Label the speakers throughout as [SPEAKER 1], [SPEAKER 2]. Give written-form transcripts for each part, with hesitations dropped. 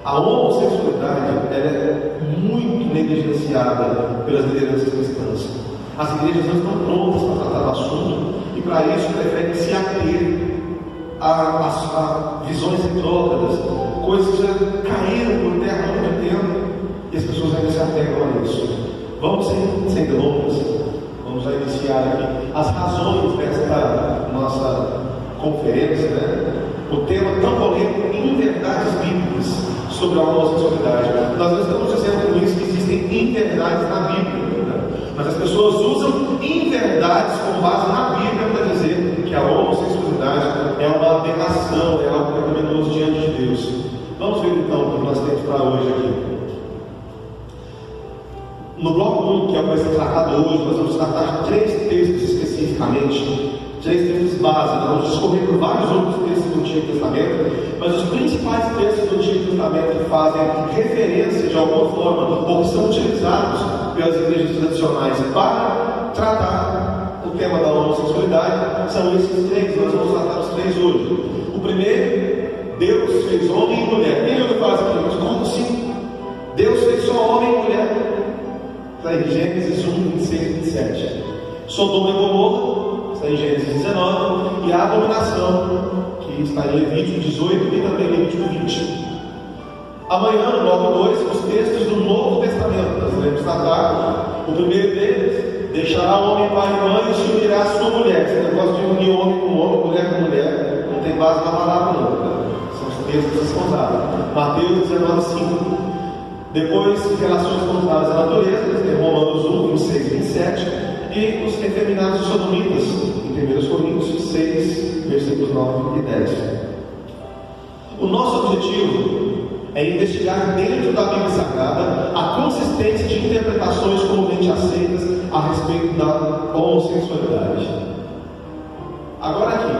[SPEAKER 1] A homossexualidade ela é muito negligenciada pelas lideranças cristãs. As igrejas não estão prontas para tratar do assunto e, para isso, preferem se ater a visões retrógradas, coisas que já caíram por terra há muito tempo e as pessoas ainda se apegam a isso. Vamos sem delongas, vamos já iniciar aqui as razões desta nossa conferência, né? O tema tão polêmico, inverdades bíblicas sobre a homossexualidade. Nós não estamos dizendo com isso que existem inverdades na Bíblia, né? Mas as pessoas usam inverdades com base na Bíblia para dizer que a homossexualidade é uma aberração, é algo pecaminoso diante de Deus. Vamos ver então o que nós temos para hoje aqui. No bloco 1, que é o que vai ser tratado hoje, nós vamos tratar 3 textos especificamente, 3 textos básicos. Nós vamos discorrer por vários outros textos do Antigo Testamento, mas os principais textos do Antigo Testamento que fazem referência de alguma forma, ou que são utilizados pelas igrejas tradicionais para tratar o tema da homossexualidade, são esses 3. Nós vamos tratar os 3 hoje. O primeiro, Deus fez homem e mulher. Quem ouviu falar aqui? Mas como assim? Deus fez só homem e mulher. Está em Gênesis 1, 26 e 27. Sodoma e Gomorra, está em Gênesis 19. E a abominação, que está em Levítico 18 e também Levítico 20. Amanhã, no bloco 2, os textos do Novo Testamento. Nós vamos tratar o primeiro deles: deixará o homem pai e mãe e se unirá a sua mulher. Esse negócio de unir homem com homem, mulher com mulher, não tem base na palavra, não. São os textos que são usados. Mateus 19, 5. Depois, relações contrárias à natureza, em Romanos 1, 26 e 27, e os efeminados sodomitas, em 1 Coríntios 6, versículos 9 e 10. O nosso objetivo é investigar dentro da Bíblia Sagrada a consistência de interpretações comumente aceitas a respeito da homossexualidade. Agora aqui,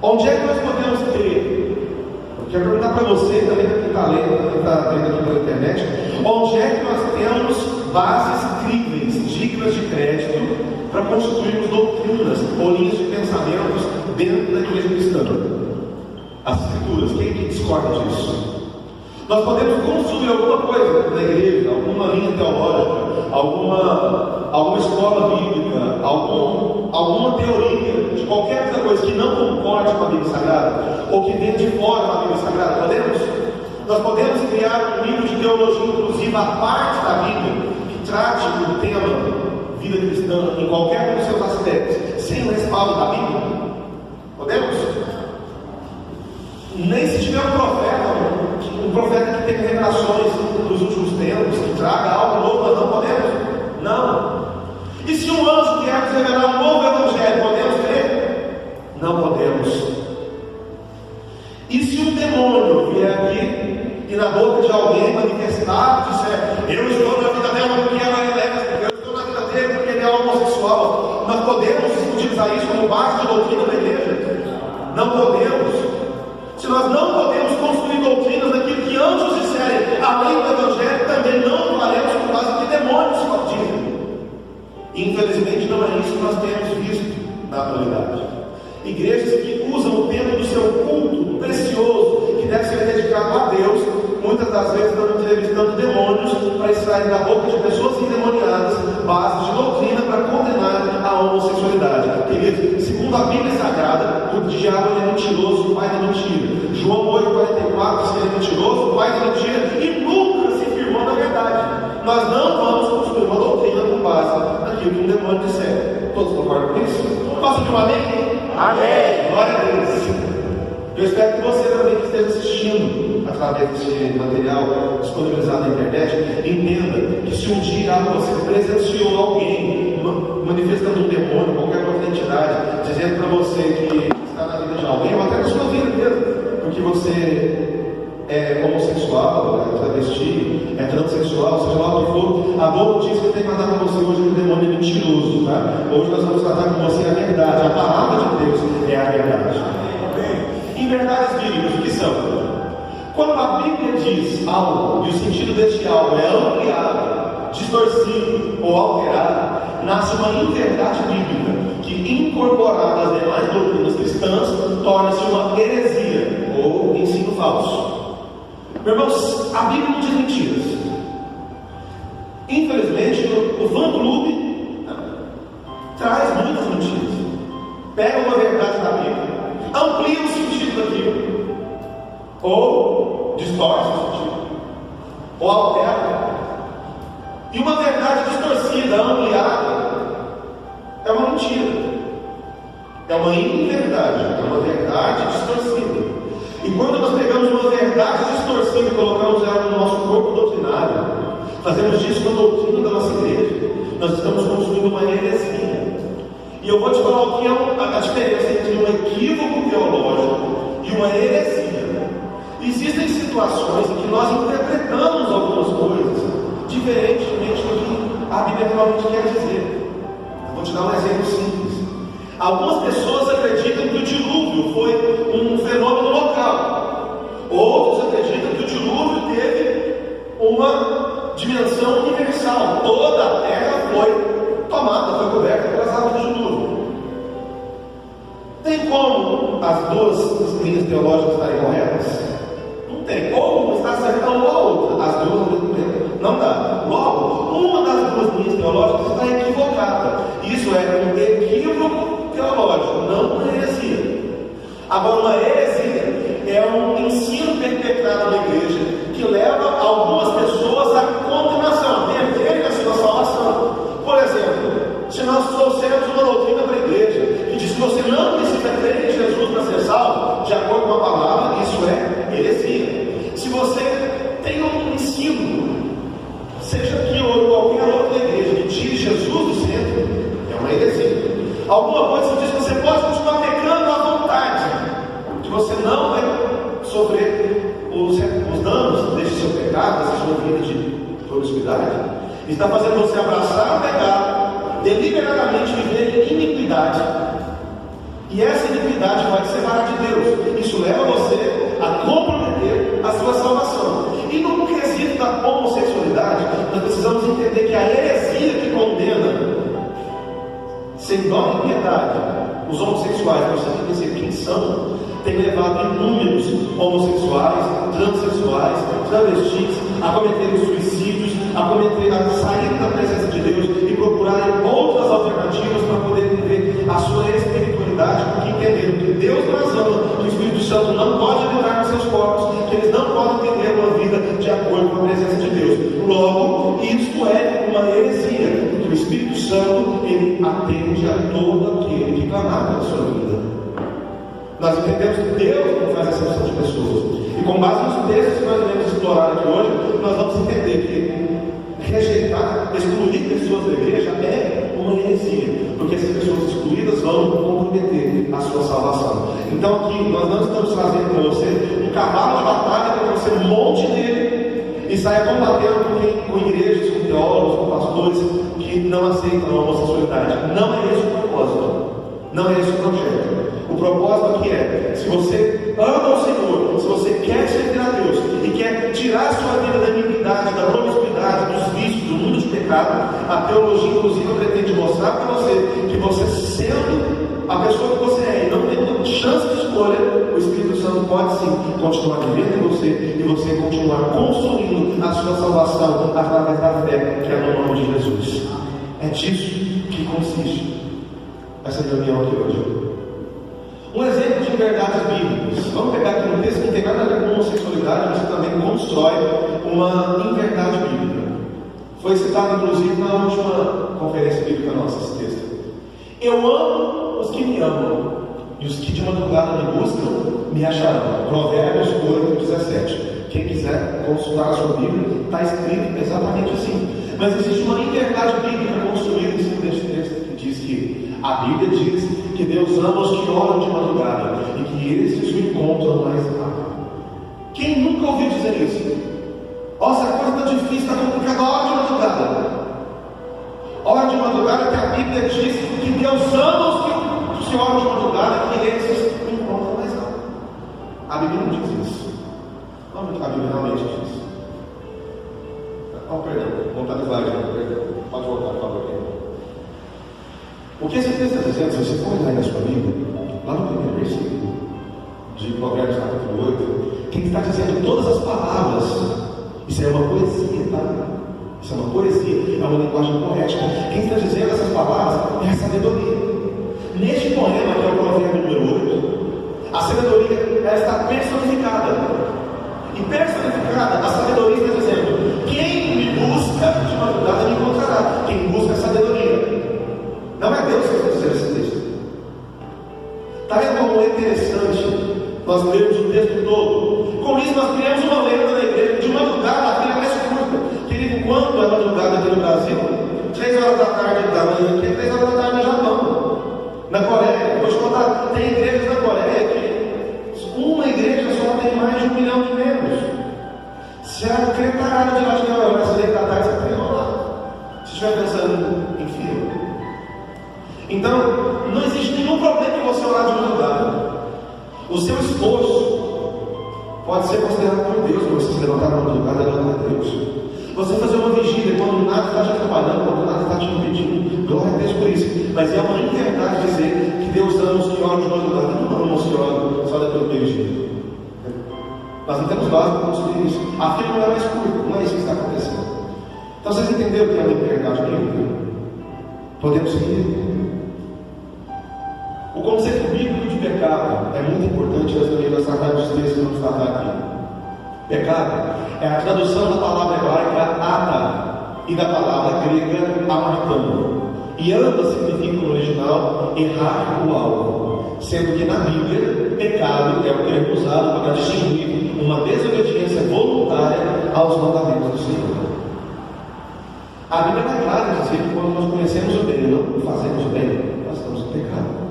[SPEAKER 1] onde é que nós podemos ter? Eu quero perguntar para você, também para quem está lendo aqui pela internet, onde é que nós temos bases críveis, dignas de crédito, para constituirmos doutrinas ou linhas de pensamentos dentro da igreja cristã? As Escrituras. Quem que discorda disso? Nós podemos construir alguma coisa na igreja, alguma linha teológica, alguma escola bíblica, alguma teoria de qualquer outra coisa que não concorde com a Bíblia Sagrada, ou que venha de fora da Bíblia Sagrada. Podemos? Nós podemos criar um livro de teologia, inclusive a parte da Bíblia, que trate do tema vida cristã em qualquer um dos seus aspectos, sem o respaldo da Bíblia? Podemos? Nem se tiver um profeta que tenha revelações dos últimos tempos, que traga algo novo, nós não podemos? Não. E se um anjo vier nos revelar um novo evangelho, podemos crer? Não podemos. E se um demônio vier aqui e na boca de alguém manifestar, disser: eu estou na vida dela porque ela é lésbica, eu estou na vida dele porque ele é homossexual, nós podemos utilizar isso como base de doutrina da igreja? Não podemos. Se nós não podemos construir doutrinas naquilo que anjos disserem, além do Evangelho, também não faremos com base que demônios dizem. Infelizmente, não é isso que nós temos visto na atualidade. Igrejas que usam o tempo do seu culto precioso, que deve ser dedicado a Deus, muitas das vezes estão entrevistando demônios para extrair da boca de pessoas endemoniadas bases de doutrina para condenar a homossexualidade. Queridos, segundo a Bíblia Sagrada, o diabo é mentiroso, o pai da mentira. João 8,44 diz que ele é mentiroso, o pai da mentira, e nunca se firmou na verdade. Nós não vamos construir uma doutrina com base naquilo que um demônio disser. Todos concordam com isso? Posso de um amém? Amém! Glória a Deus! Eu espero que você também que esteja assistindo através desse material disponibilizado na internet, entenda que se um dia você presenciou alguém manifestando um demônio, qualquer outra entidade, dizendo para você que está na vida de alguém, ou até na sua vida mesmo, porque você é homossexual, é travesti, é transexual, seja lá o que for, a boa notícia que eu tenho que mandar para você hoje é que o demônio é mentiroso, tá? Hoje nós vamos tratar com você a verdade, a palavra de Deus é a verdade. Em verdades bíblicas, o que são? Quando a Bíblia diz algo, e o sentido deste algo é ampliado, distorcido ou alterado, nasce uma inverdade bíblica, que incorporada às demais doutrinas cristãs, torna-se uma heresia, ou ensino falso. Meu irmão, a Bíblia não diz mentiras. Infelizmente, o fã-clube traz muitas mentiras. Pega uma verdade da Bíblia, amplia o sentido daquilo, ou distorce o sentido, ou altera. E uma verdade distorcida, ampliada, é uma mentira, é uma inverdade, é uma verdade distorcida. E quando nós pegamos uma verdade distorcida e colocamos ela no nosso corpo doutrinário, fazemos disso uma doutrina da nossa igreja, nós estamos construindo uma heresia. E eu vou te falar o que é a diferença entre um equívoco teológico e uma heresia. Existem situações em que nós interpretamos algumas coisas diferentemente do que a Bíblia realmente quer dizer. Eu vou te dar um exemplo simples. Algumas pessoas acreditam que o dilúvio foi um fenômeno local. Outros acreditam que o dilúvio teve uma dimensão universal. Toda a terra foi tomada, foi coberta pelas águas do dilúvio. Tem como as duas linhas teológicas estarem corretas? Não tem. Ou está certa uma ou a outra, as duas ao mesmo tempo. Não dá. Logo, uma das duas linhas teológicas está equivocada. Isso é um equívoco teológico, não uma heresia. Agora, uma heresia é um ensino perpetrado na igreja que leva algumas pessoas à condenação, a perderem a sua salvação. Por exemplo, se nós trouxermos uma doutrina para a igreja que diz que você não precisa crer em Jesus para ser salvo, de acordo com a palavra, isso é heresia. Se você tem um ensino, seja aqui ou em qualquer outra igreja, que tire Jesus do centro, é uma heresia. Alguma coisa que diz que você pode continuar pecando à vontade, que você não vai sofrer os danos desse seu pecado, dessa sua vida de promiscuidade, está fazendo você abraçar o pecado, deliberadamente viver em iniquidade, e essa iniquidade vai te separar de Deus. Isso leva você a comprometer a sua salvação. E no quesito da homossexualidade, nós precisamos entender que a heresia que condena sem dó nem piedade os homossexuais, para você conhecer quem são, tem levado inúmeros homossexuais, transexuais, travestis a cometerem suicídios, a sair da presença de Deus e procurarem outras alternativas para poder viver a sua espiritualidade, porque entenderam que Deus não as ama, que o Espírito Santo não pode habitar nos seus corpos, que eles não podem viver uma vida de acordo com a presença de Deus. Logo, isto é uma heresia, que o Espírito Santo ele atende a todo aquele que clamar pela sua vida. Nós entendemos que Deus não faz exceção de pessoas. E com base nos textos que nós vamos explorar aqui hoje, nós vamos entender que rejeitar, excluir pessoas da igreja é uma heresia, porque essas pessoas excluídas vão comprometer a sua salvação. Então aqui nós não estamos trazendo para você um cavalo de batalha para que você monte nele e saia combatendo com igrejas, com teólogos, com pastores que não aceitam a homossexualidade. Não é esse o propósito. Não é esse o projeto. O propósito aqui é: se você ama o Senhor, se você quer servir a Deus e quer tirar a sua vida da iniquidade, da promiscuidade, dos vícios, do mundo de pecado, a teologia inclusive pretende mostrar para você que você, sendo a pessoa que você é e não tendo chance de escolha, o Espírito Santo pode sim continuar vivendo em você e você continuar construindo a sua salvação através da fé que é no nome de Jesus. É disso que consiste essa reunião aqui hoje. Um exemplo de verdades bíblicas. Vamos pegar aqui um texto que não tem nada a ver com homossexualidade, mas que também constrói uma inverdade bíblica. Foi citado inclusive na última conferência bíblica nossa, esse texto. Eu amo os que me amam, e os que de madrugada me buscam, me acharão. Provérbios 8:17. Quem quiser consultar a sua Bíblia, está escrito exatamente assim. Mas existe uma inverdade bíblica construída em cima deste texto, que diz que a Bíblia diz que Deus ama os que oram de madrugada e que esses o encontram mais rápido. Quem nunca ouviu dizer isso? Nossa, a coisa está difícil, está complicada, ora de madrugada. Ora de madrugada que a Bíblia diz que Deus ama os que oram de madrugada e que esses o encontram mais rápido. A Bíblia não diz isso. Não, a Bíblia realmente diz. Oh, perdão, voltar no slide, perdão. Pode voltar, por favor. O que esse texto está dizendo, se você for olhar na sua Bíblia, lá no primeiro versículo de Provérbios capítulo 8, quem está dizendo todas as palavras, isso é uma poesia, tá? Isso é uma poesia, é uma linguagem poética. Quem está dizendo essas palavras é a sabedoria. Neste poema, que é o provérbio número 8, a sabedoria ela está personificada. E personificada, a sabedoria está dizendo: quem me busca de madrugada me encontrará. Quem busca a sabedoria. Não é Deus que está dizendo esse texto. Está vendo como é interessante nós lermos o texto todo? Com isso nós criamos uma lenda na igreja. De madrugada a filha mais curta. Querido, quando é madrugada aqui no Brasil? 3 horas da tarde da manhã aqui, 3 horas da tarde no Japão. Na Coreia, vou te contar, tem igrejas na Coreia que uma igreja só tem mais de 1 milhão de membros. Se a secretária de lá de Nova se deitar à tarde, você tem lá. Se estiver pensando em filho. Então, não existe nenhum problema em você orar de madrugada. O seu esforço pode ser considerado por Deus para você se levantar na madrugada e adorar a Deus. Você fazer uma vigília quando nada está te atrapalhando, quando nada está te impedindo. Glória a Deus por isso. Mas é uma inverdade dizer que Deus ama os que oram de madrugada. Não ama os que oram só depois do meio-dia. Nós não temos base para construir isso. A fila não é mais curta, não é isso que está acontecendo. Então vocês entenderam o que é uma inverdade bíblica? Podemos seguir? O conceito bíblico de pecado é muito importante nessa livração de texto que vamos tratar aqui. Pecado é a tradução da palavra hebraica ata e da palavra grega amartão. E ambas significam no original errar o alvo, sendo que na Bíblia, pecado é o termo usado para distinguir uma desobediência voluntária aos mandamentos do Senhor. A Bíblia é clara em dizer que quando nós conhecemos o bem e não fazemos o bem, nós estamos em pecado.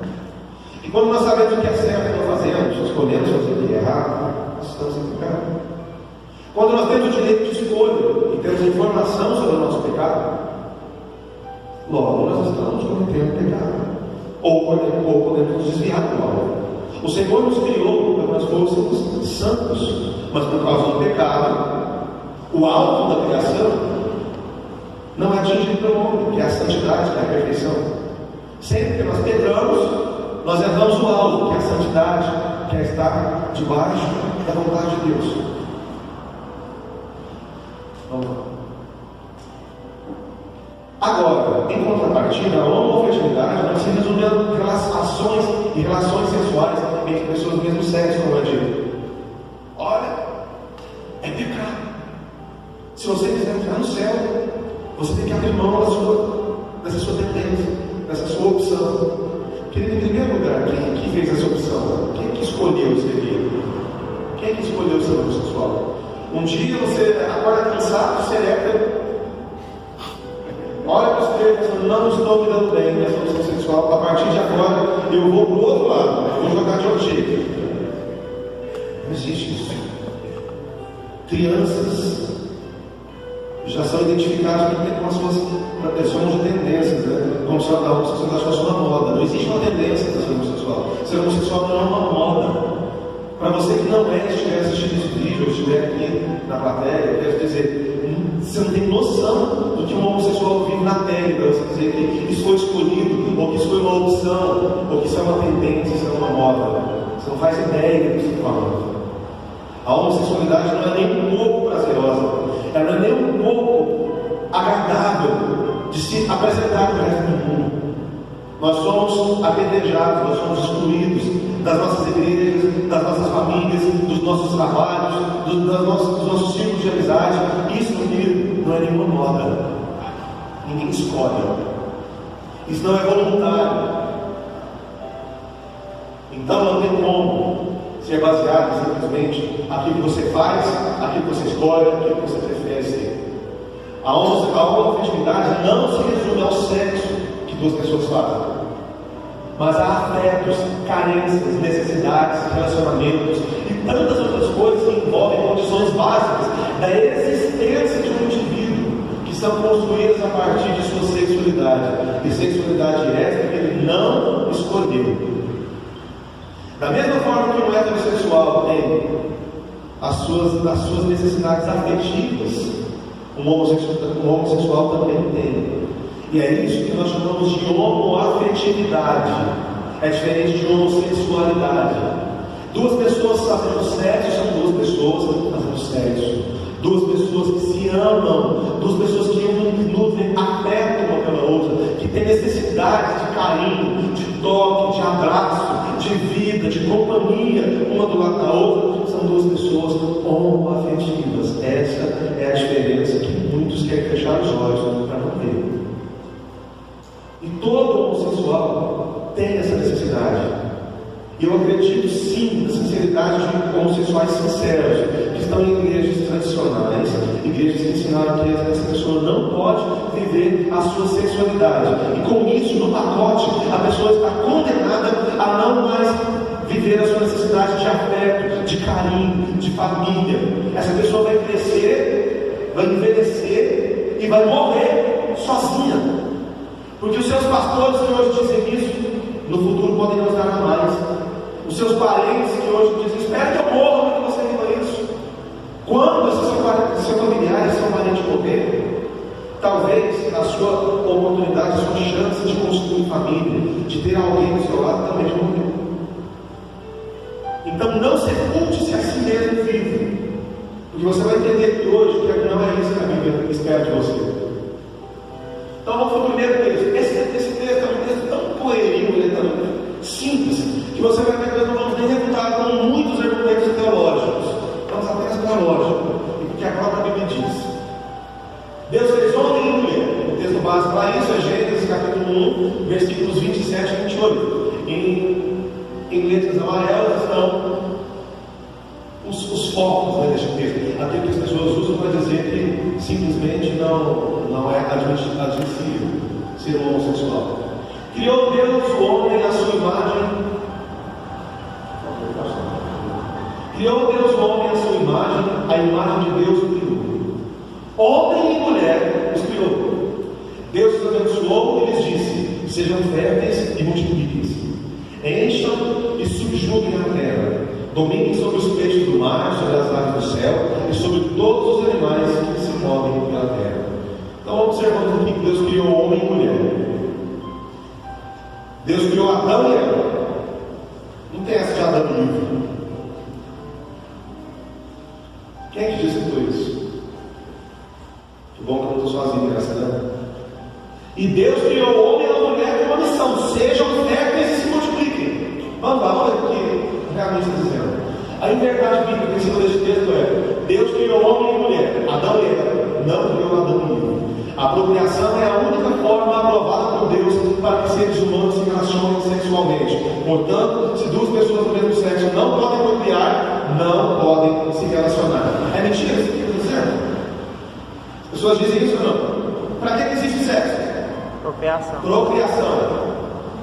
[SPEAKER 1] E quando nós sabemos o que é certo e não fazemos, escolhemos fazer o que é errado, nós estamos em pecado. Quando nós temos o direito de escolha e temos informação sobre o nosso pecado, logo nós estamos cometendo pecado. Ou podemos nos desviar do alvo. O Senhor nos criou para que nós fôssemos santos, mas por causa do pecado, o alvo da criação não é atingido pelo homem, que é a santidade, que é a perfeição. Sempre que nós pecamos, nós erramos o alvo, que é a santidade, que é estar debaixo da vontade de Deus. Vamos lá. Agora, em contrapartida, a homoafetividade não se resume a ações e relações sexuais entre pessoas do mesmo sexo, como é dito. Olha, é pecado. Se você quiser entrar no céu, você tem que abrir mão dessa sua tendência, dessa sua opção. Querido, em primeiro lugar, quem que fez essa opção? Quem que escolheu ser gay? Quem que escolheu ser homossexual? Um dia você acorda cansado, você é olha para o espelho e pensa: não estou me dando bem nessa opção sexual, a partir de agora eu vou para o outro lado, eu vou jogar de outro jeito. Não existe isso. Crianças já são identificadas com as suas tendências, né? Como se a homossexualidade fosse uma moda. Não existe uma tendência para ser homossexual. Ser homossexual não é uma moda. Para você que não estiver assistindo esse vídeo, ou estiver aqui na plateia, eu quero dizer, você não tem noção do que um homossexual vive na pele, para você dizer que isso foi escolhido, ou que isso foi uma opção, ou que isso é uma tendência, isso é uma moda. Você não faz ideia do que você está falando. A homossexualidade não é nem um pouco prazerosa, ela não é nem um pouco agradável de se apresentar para o resto do mundo. Nós somos apedrejados, nós somos excluídos das nossas igrejas, das nossas famílias, dos nossos trabalhos, dos nossos círculos de amizade. Isso, querido, não é nenhuma moda. Ninguém escolhe. Isso não é voluntário. Então não tem como ser baseado simplesmente aquilo que você faz, aquilo que você escolhe, aquilo que você prefere ser. A homoafetividade não se resume ao sexo que duas pessoas fazem, mas há afetos, carências, necessidades, relacionamentos e tantas outras coisas que envolvem condições básicas da existência de um indivíduo, que são construídas a partir de sua sexualidade, e sexualidade essa que ele não escolheu. Da mesma forma que o heterossexual tem as suas necessidades afetivas, o homossexual também tem. E é isso que nós chamamos de homoafetividade. É diferente de homossexualidade. Duas pessoas fazendo sexo são duas pessoas fazendo sexo. Duas pessoas que se amam, duas pessoas que nutrem afeto uma pela outra, que têm necessidade de carinho, de toque, de abraço, de vida, de companhia, uma do lado da outra. São duas pessoas homoafetivas. Essa é a diferença que muitos querem fechar os olhos para não ver. E todo homossexual tem essa necessidade. E eu acredito sim na sinceridade de homossexuais sinceros, que estão em igrejas tradicionais, igrejas que ensinaram que essa pessoa não pode viver a sua sexualidade. E com isso, no pacote, a pessoa está condenada a não mais viver a sua necessidade de afeto, de carinho, de família. Essa pessoa vai crescer, vai envelhecer e vai morrer sozinha. Porque os seus pastores que hoje dizem isso, no futuro podem não usar mais. Os seus parentes que hoje dizem, espera que eu morra para que você viva isso. Quando esse seu familiar, esse seu parente morrer, talvez a sua oportunidade, a sua chance de construir família, de ter alguém do seu lado também morreu. Então não sepulte-se a si mesmo vivo, porque você vai entender que hoje que não é isso que a Bíblia espera de você. Então vamos para o primeiro texto. Esse texto é um texto tão pueril, ele é tão simples, que você vai ver que nós não vamos nem refutar com muitos argumentos teológicos. Vamos apenas para a lógica, porque a própria Bíblia diz. Deus fez homem e mulher. O texto base para isso é Gênesis capítulo 1, versículos 27 e 28. Em letras amarelas estão os focos deste texto. Aquilo que as pessoas usam para dizer que simplesmente não é admissível ser um homossexual. Criou Deus o homem à sua imagem. Criou Deus o homem à sua imagem, a imagem de Deus o criou. Homem e mulher os criou. Deus os abençoou e lhes disse: sejam férteis e multipliquem-se. Encham e subjuguem a terra. Dominem sobre os peixes do mar, sobre as aves do céu e sobre todos os animais que se movem pela terra. Então observamos aqui que Deus criou homem e mulher. Deus criou Adão e Eva. Não tem essa de Adão e Eva. Quem é que disse que foi isso? Que bom que eu não estou sozinho nessa, né? E Deus criou o homem e a mulher com uma missão: sejam férteis e se multipliquem. Vamos lá, olha o que realmente está dizendo. A inverdade bíblica em cima deste texto é: Deus criou homem e mulher, Adão e Eva, não criou Adão e Eva. A procriação é a única forma aprovada por Deus para que seres humanos se relacionem sexualmente. Portanto, se duas pessoas do mesmo sexo não podem procriar, não podem se relacionar. É mentira isso que está dizendo? As pessoas dizem isso ou não? Para que existe sexo? Procriação.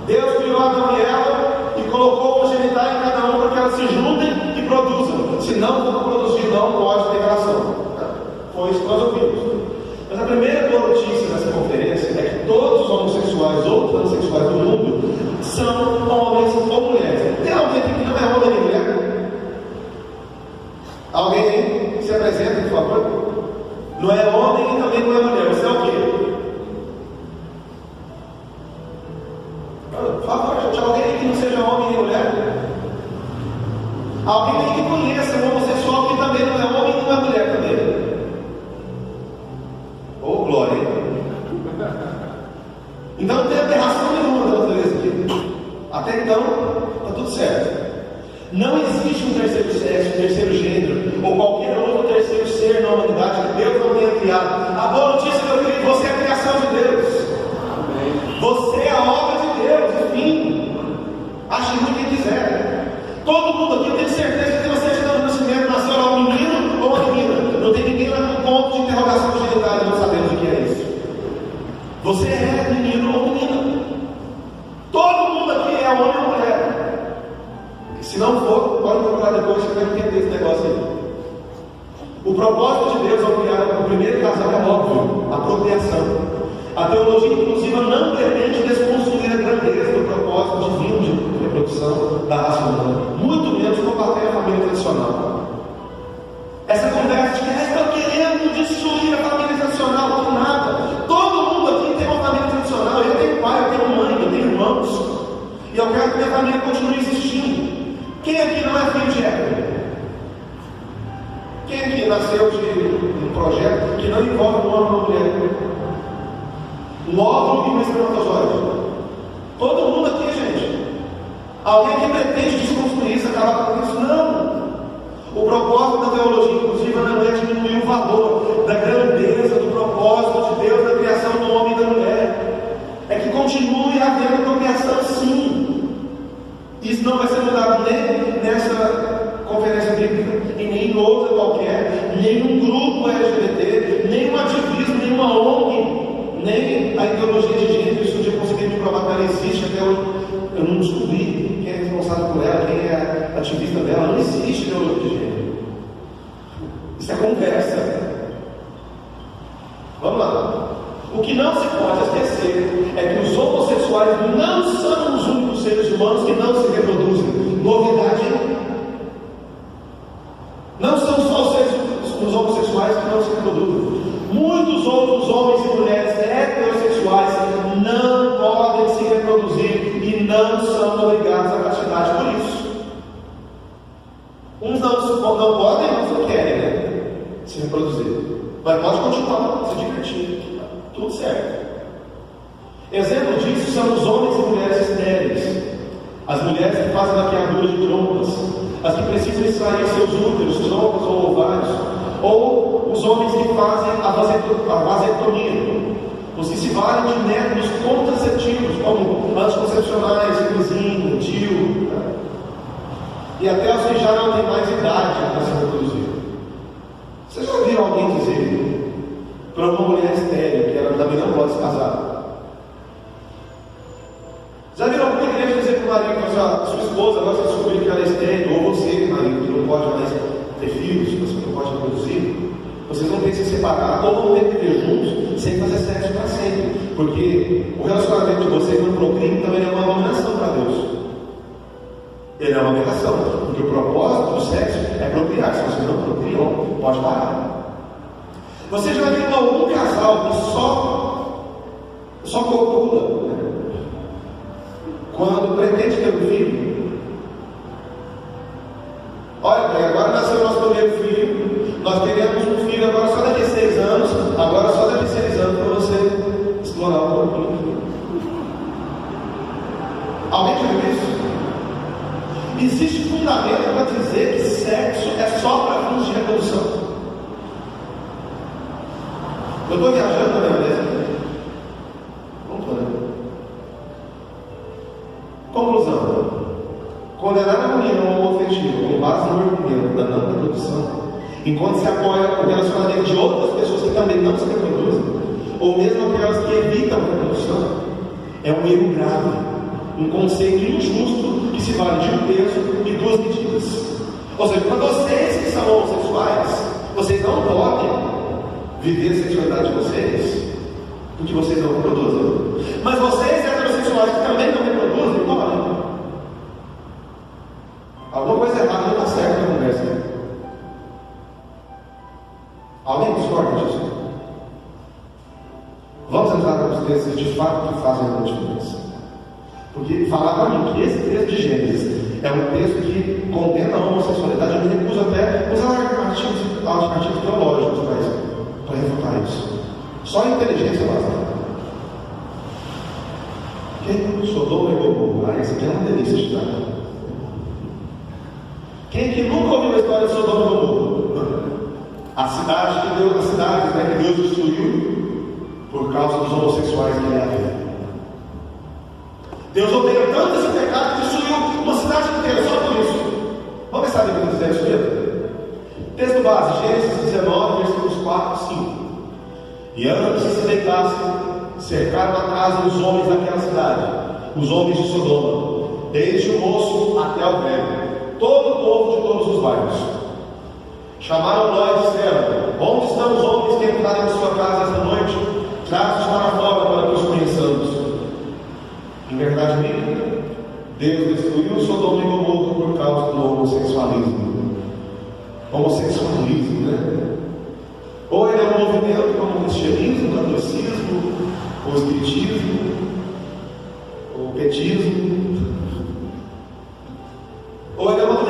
[SPEAKER 1] Deus criou Adão e Eva e colocou uma genitália em cada um para que elas se juntem e produzam. Se não for produzir, não pode ter relação. Foi isso que nós ouvimos. Mas a primeira boa notícia dessa conferência é que todos os homossexuais ou transexuais do mundo são homens ou mulheres. Tem alguém aqui que não é homem nem mulher? Alguém aí? Se apresenta, por favor. Não é homem e também não é mulher. Você é o quê? Por favor, gente, alguém aí que não seja homem nem mulher? Alguém aí que conheça um homossexual que também não é homem e não é mulher também? Oh, glória! Então não tem aberração nenhuma da natureza aqui. Até então, está tudo certo. Não existe um terceiro sexo, um terceiro gênero, ou qualquer outro terceiro ser na humanidade que Deus não tenha criado. A boa notícia, meu querido, você é a criação de Deus. Amém. Você é a obra de Deus, enfim. Ache muito quem quiser. Todo mundo aqui, eu tenho certeza que você está no nascimento, nasceu lá um menino ou uma menina. Não tem ninguém lá com ponto de interrogação genital, não sabemos o que é isso. Você é menino ou menina. Todo mundo aqui é homem ou mulher. Se não for, pode procurar depois, você vai entender esse negócio aí. O propósito de Deus ao criar o primeiro casal é óbvio: a procriação. A teologia inclusiva não pretende desconstruir a grandeza do propósito divino de reprodução da raça humana, muito menos combater a família tradicional. Essa conversa de que estão querendo destruir a família tradicional, não nada. Todo mundo aqui tem uma família tradicional. Eu tenho pai, eu tenho mãe, eu tenho irmãos. E eu quero que minha família continue existindo. Quem aqui não é filho de Eva? Quem aqui nasceu de um projeto que não envolve um homem e uma mulher? Um óvulo e um espermatozoide? Todo mundo aqui, gente. Alguém que pretende desconstruir isso, acabar com isso? Não. O propósito da teologia, inclusive, não é diminuir o valor da grandeza do propósito de Deus na criação do homem e da mulher. É que continue havendo procriação, sim. Isso não vai ser mudado nem nessa conferência bíblica, e nem em outra qualquer, nem num grupo LGBT, nem um ativismo, nem uma ONG, nem a ideologia de gênero. Isso um dia eu consegui me provar que ela existe, até hoje eu não descobri quem é responsável por ela, quem é ativista dela. Não existe ideologia de gênero. Isso é conversa. Vamos lá. O que não se pode esquecer é que os homossexuais não são os únicos seres humanos que não se reproduzem. Novidade. Não são só os homossexuais que não se reproduzem. Muitos outros homens e mulheres heterossexuais não podem se reproduzir e não são obrigados à castidade por isso. Uns não podem, mas não querem, né? Se reproduzir. Mas pode continuar se divertindo. Tudo certo. Exemplo disso são os homens e mulheres estéreis, as mulheres que fazem laqueadura de trompas, as que precisam extrair seus úteros, trompas ou ovários, ou os homens que fazem a vasectomia, os que se valem de métodos contraceptivos, como anticoncepcionais, camisinha, DIU, e até os que já não têm mais idade para se reproduzir. Vocês já viram alguém dizer para uma mulher estéril que ela também não pode se casar? Já viram alguma igreja dizer para o marido, sua esposa agora você descobriu que ela é estéril, ou você, marido, que não pode mais ter filhos, que você não pode reproduzir, vocês vão ter que se separar, ou vão ter que viver juntos sem fazer sexo para sempre, porque o relacionamento de vocês não procriam também é uma abominação para Deus. Ele é uma aberração, porque o propósito do sexo é procriar. Se você não procriou, pode parar. Você já viu algum casal que só copula, né? Quando pretende ter um filho? Olha bem, agora nasceu o nosso primeiro filho, nós queremos um filho agora só daqui a 6 anos, agora só daqui a 6 anos para você explorar um pouquinho. Alguém já viu isso? Existe fundamento para dizer que sexo é só para fins de reprodução. Eu estou viajando, né, beleza? Vamos fazer. Conclusão: condenar a mulher homoafetiva com base no argumento da não reprodução, enquanto se apoia o relacionamento de outras pessoas que também não se reproduzem, ou mesmo aquelas que evitam a reprodução, é um erro grave, um conceito injusto que se vale de um peso e 2 medidas. Ou seja, para vocês que são homossexuais, vocês não podem viver a sexualidade de vocês, porque vocês não reproduzem. Mas vocês heterossexuais que também não reproduzem, podem. Alguma coisa errada não está certa na conversa. Alguém discorda disso? Vamos entrar nos textos de fato que fazem uma diferença. Porque falar para mim que esse texto de Gênesis é um texto que condena a homossexualidade, eu me recuso até usar artigos teológicos para refutar isso. Só a inteligência basta. Quem Sodoma e Gomorra? Esse aqui é uma delícia de estar. Quem que nunca ouviu a história de Sodoma e Gomorra? A cidade que Deus destruiu por causa dos homossexuais que ele havia. Deus odeia tanto esse pecado que destruiu uma cidade inteira só por isso. Vamos ver se a Bíblia diz isso mesmo? Texto base, Gênesis 19, versículos 4 e 5. E antes que se deitassem, cercaram a casa os homens daquela cidade, os homens de Sodoma, desde o moço até o velho, todo o povo de todos os bairros. Chamaram Ló e disseram: onde estão os homens que entraram em sua casa esta noite? Traz-os para fora para que os conheçamos. Em verdade, Deus destruiu Sodoma e Gomorra por causa do homossexualismo. Homossexualismo, né? Ou ele é um movimento como o cristianismo, o catolicismo, o espiritismo, o petismo, ou ele é uma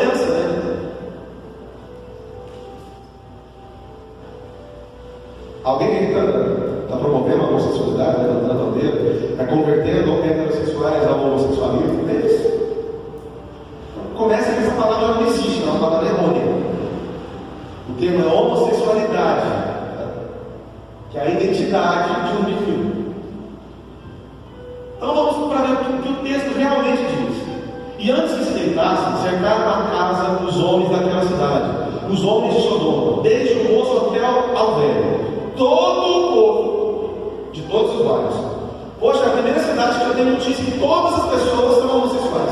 [SPEAKER 1] Alguém está promovendo a homossexualidade, levantando a bandeira, está convertendo heterossexuais ao homossexualismo? É isso. Começa que essa palavra não existe, é uma palavra errônea. O termo é homossexualidade, que é a identidade de um indivíduo. Então vamos para ver o que o texto realmente diz. E antes que se deitassem, cercaram a casa dos homens daquela cidade, os homens de Sodoma, desde o moço até ao velho, todo o povo de todos os bairros. Poxa, é a primeira cidade que eu tenho notícia que todas as pessoas são homossexuais.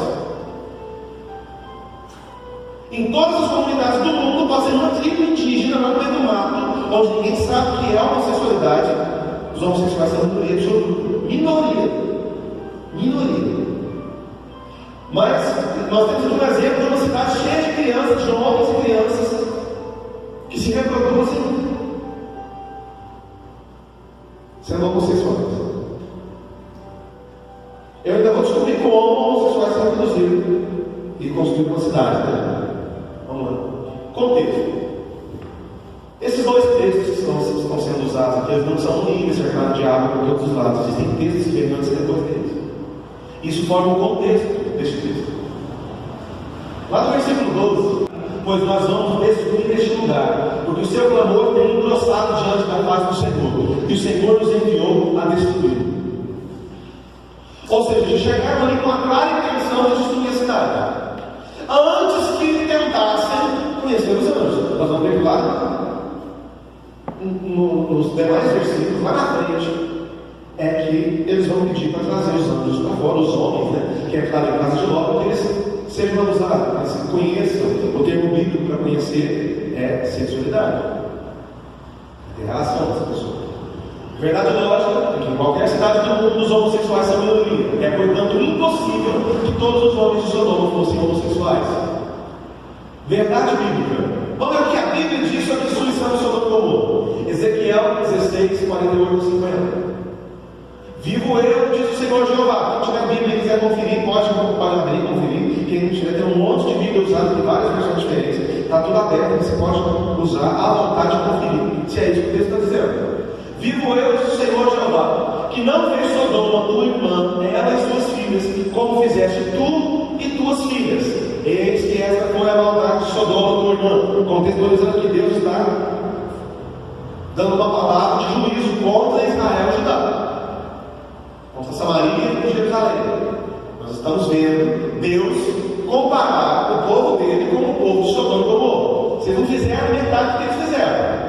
[SPEAKER 1] Em todas as comunidades do mundo, pode ser uma tribo indígena no meio do mato, onde ninguém sabe o que é a homossexualidade. Os homossexuais são minoria. Mas nós temos um exemplo de uma cidade cheia de crianças, de homens e crianças que se reproduzem sendo homossexuais. Eu ainda vou descobrir como homossexuais se reproduziram e construíram uma cidade, né? Vamos lá. Contexto. Esses dois textos que estão sendo usados aqui, eles não são um livro cercado de água por todos os lados. Existem textos semelhantes depois deles. Isso forma o contexto deste texto. Lá no versículo 12, pois nós vamos destruir este lugar, porque o seu clamor tem engrossado diante da face do Senhor, e o Senhor nos enviou a destruir. Ou seja, chegaram ali com a clara intenção de destruir a cidade. Antes que tentassem conhecer os anjos. Nós vamos ver lá nos demais versículos, lá na frente, é que eles vão pedir para trazer os anjos para fora, os homens, né, que estavam em casa de Ló, para que eles sejam usados, eles conheçam. O termo bíblico para conhecer é sexualidade, é relação dessa pessoa. Verdade lógica é que em qualquer cidade do mundo os homossexuais são minoria. É, portanto, impossível que todos os homens de Sodoma fossem homossexuais. Verdade bíblica. Vamos ver o que a Bíblia diz sobre a destruição de Sodoma e Gomorra. Ezequiel 16, 48 e 50. Vivo eu, diz o Senhor Jeová. Quem tiver a Bíblia e quiser conferir, pode abrir e conferir. Quem não tiver, tem um monte de Bíblia usada em várias versões diferentes. Está tudo aberto, você pode usar à vontade e conferir. Se é isso que o texto está dizendo. Vivo eu, diz o Senhor Jeová, que não fez Sodoma tua irmã, ela e suas filhas, como fizeste tu e tuas filhas. Eis que esta foi a maldade de Sodoma, tua irmã. Contextualizando que Deus está dando uma palavra de juízo contra Israel e Judá, contra Samaria e Jerusalém. Nós estamos vendo Deus comparar o povo dele com o povo de Sodoma e Gomorra. Vocês não fizeram metade do que eles fizeram.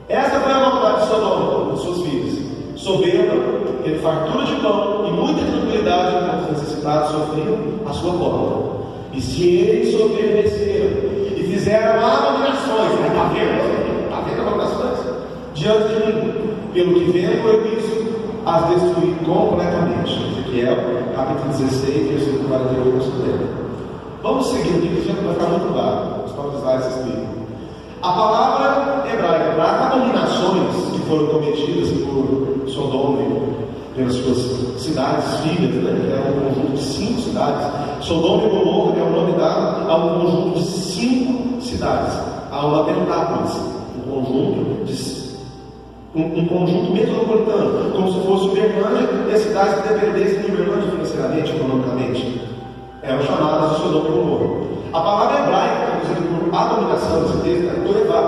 [SPEAKER 1] Esta foi a maldade de Sodoma, de suas filhas. Soberba, teve fartura de pão e muita tranquilidade enquanto os necessitados sofriam a sua porta. E se eles obedeceram e fizeram abominações, está vendo abominações? Diante de mim, pelo que vendo eu isso, as destruí completamente. Ezequiel, capítulo 16, versículo 48 e 70. Vamos seguir aqui, que já vai ficar muito claro. Os próprios slides se explicam. A palavra hebraica para abominações que foram cometidas por Sodoma e pelas suas cidades, filhas, né, que é um conjunto de 5 cidades. Sodoma e Gomorra é o nome dado a um conjunto de 5 cidades, a uma pentápolis, um conjunto metropolitano, como se fosse Uberlândia e as cidades que dependessem de Uberlândia financeiramente, economicamente. Eram chamadas de Sodoma e Gomorra. A palavra hebraica, traduzida por abominação nesse texto, é torevá,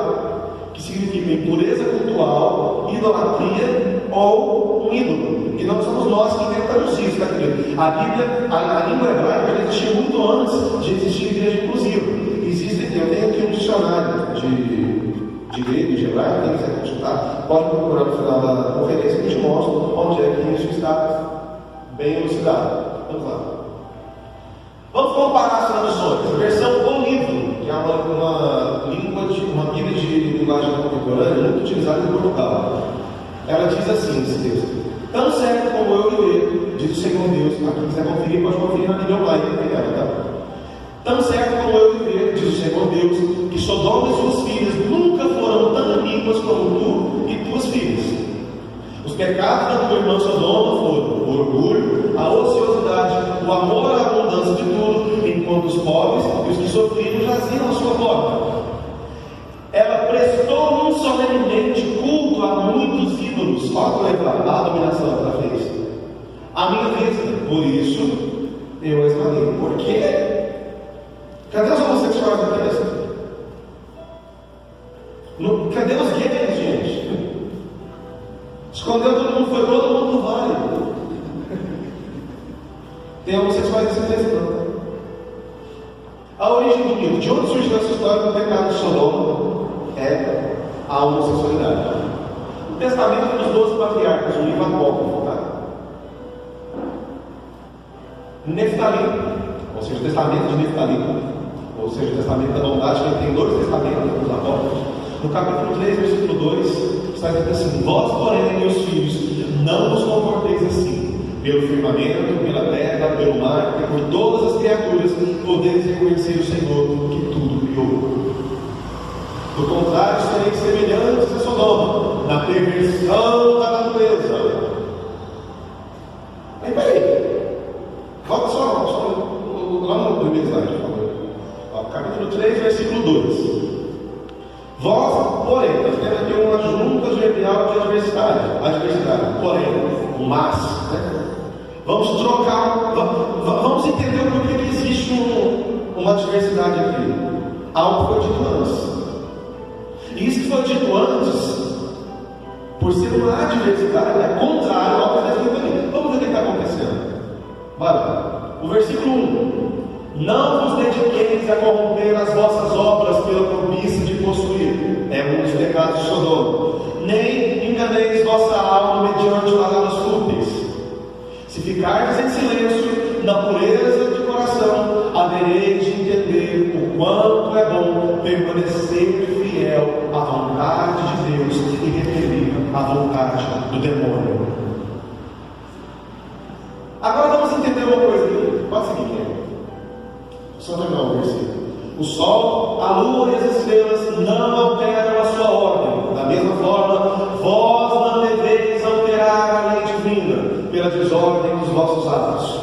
[SPEAKER 1] que significa impureza cultural, idolatria ou um ídolo. E não somos nós que inventamos isso, tá, querido? A Bíblia, a língua hebraica já existia muito antes de existir igreja inclusiva. Eu tenho aqui um dicionário de grego e de hebraico, quem quiser consultar, pode procurar no final da conferência que a gente mostra onde é que isso está bem elucidado. Vamos lá. Vamos comparar as traduções. A versão O Livro, que é uma Bíblia de linguagem contemporânea, muito utilizada em Portugal. Ela diz assim nesse texto: tão certo como eu e ele, diz o Senhor Deus. Aqui quiser conferir, pode conferir na Bíblia online, tá? Tão certo como eu e ele, diz o Senhor Deus, que Sodoma e suas filhas nunca foram tão limpas como tu e tuas filhas. Os pecados da tua irmã Sodoma foram o orgulho, a ociosidade, o amor à abundância de tudo, enquanto os pobres e os que sofriam jaziam à sua porta. Ela prestou solenemente culto a muitos ídolos, pode levar a dominação da vez a minha vista, por isso eu esmalhei. Por quê? Cadê os homossexuais da criança? Cadê os gays, gente? Escondeu todo mundo, foi todo mundo no vale. Tem homossexuais desse texto, não. A origem do mito, de onde surgiu essa história do pecado de Sodoma? É a homossexualidade. O testamento dos 12 patriarcas, o livro apócrifo, tá? Neftalí, ou seja, o testamento de Neftalí, ou seja, o testamento da bondade, que tem 2 testamentos dos apócrifos. No capítulo 3, versículo 2, está escrito assim: vós, porém, meus filhos, não vos comporteis assim, pelo firmamento, pela terra, pelo mar, e por todas as criaturas, podeis reconhecer o Senhor que tudo criou. Do contrário, sereis semelhantes a Sodoma, na perversão da natureza. Aí, peraí, volta só lá no primeiro slide, por favor. Capítulo 3, versículo 2. Vós, porém, nós temos aqui uma junta genial de adversidade, porém, mas, né? Vamos trocar, vamos entender o porquê que existe uma diversidade aqui. Algo foi dito antes. E isso que foi dito antes, por ser uma adversidade, é contrário ao que está escrito ali. Vamos ver o que está acontecendo. Bora. O versículo 1: não vos dediqueis a corromper as vossas obras pela cobiça de possuir. É um dos pecados de Sodoma. Nem enganeis vossa alma mediante palavras fúteis. Se ficardes em silêncio, na pureza de coração, havereis de entender o quanto é bom permanecer fiel à vontade de Deus e repelir a vontade do demônio. Agora vamos entender uma coisa aqui. Pode seguir, só terminar o versículo. O sol, a lua e as estrelas não alteram a sua ordem. Da mesma forma, vós não deveis alterar a lei divina pela desordem dos vossos atos.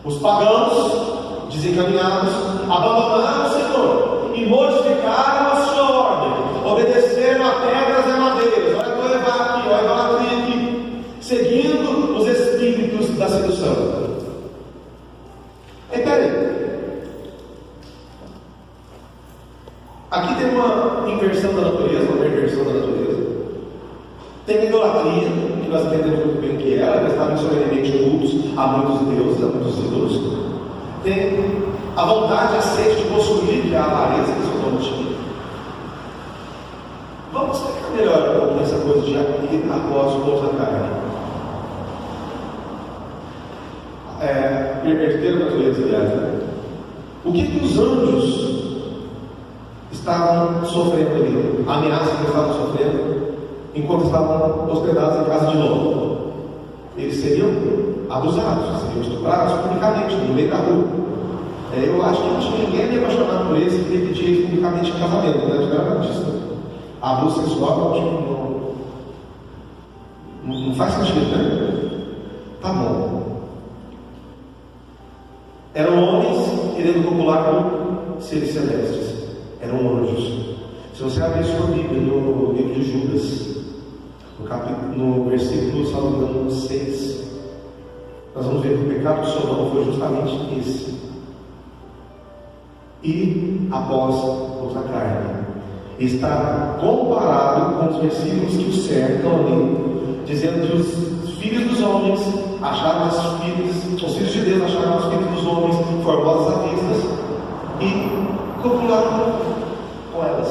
[SPEAKER 1] Os pagãos, desencaminhados, abandonaram o Senhor e modificaram a sua ordem, obedeceram a pedras e madeiras. Olha, vou levar aqui, olha, vou aqui, seguindo os espíritos da sedução. Peraí. Aqui tem uma inversão da natureza, uma perversão da natureza. Tem a idolatria, que nós entendemos muito bem o que é, ela está solenemente cultos a muitos deuses, a muitos ídolos. Tem a vontade, a sede de possuir, que é a avareza que Sodoma tinha. Vamos explicar melhor um pouco essa coisa de ir após o outro da carne. Perverter a natureza, aliás, né? O que os anjos estavam sofrendo ali? A ameaça que eles estavam sofrendo enquanto estavam hospedados em casa de Ló. Eles seriam abusados, seriam estuprados publicamente, no meio da rua. Eu acho que não tinha ninguém ali apaixonado por eles que pedia eles publicamente em casamento, né? Não era disso. Abuso sexual, não faz sentido, né? Tá bom. Eram homens querendo popular com seres celestes. Eram anjos. Se você abrir sua Bíblia no livro de Judas, no versículo, se não me engano, 6, nós vamos ver que o pecado de Sodoma foi justamente esse. E após outra carne. Está comparado com os versículos que o cercam ali, dizendo que os filhos dos homens acharam os filhos de Deus acharam os filhos dos homens formosas à vista e copularam com elas.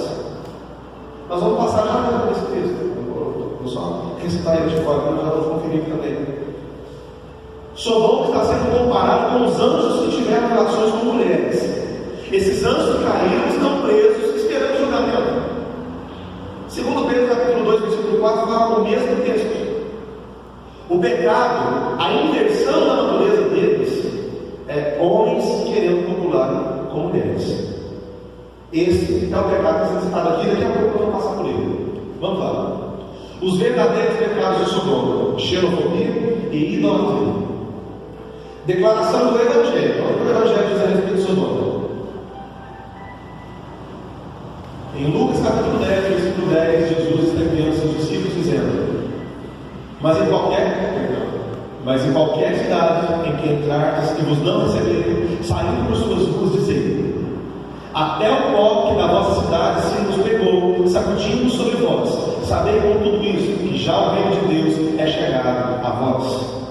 [SPEAKER 1] Nós vamos passar já por esse texto. Vou só recitar ele de fora, mas já vou conferir também. Sodoma está sendo comparado com os anjos que tiveram relações com mulheres. Esses anjos que caíram estão presos, esperando julgamento. Segundo Pedro, capítulo 2, versículo 4, fala o mesmo texto. O pecado, a inversão da natureza deles, é homens querendo popular com mulheres. Esse é o pecado que está citado aqui, daqui a pouco nós vamos passar por ele. Vamos lá. Os verdadeiros pecados de Sodoma: xenofobia e idolatria. Declaração do Evangelho. Olha o que o Evangelho diz a respeito de Sodoma. Em Lucas capítulo 10, versículo 10, Jesus está enviando seus discípulos Mas em qualquer cidade em que entrardes e vos não receberem, saindo por suas ruas, dizei: até o pó que da vossa cidade se nos pegou, sacudindo sobre vós. Sabei com tudo isso, que já o reino de Deus é chegado a vós.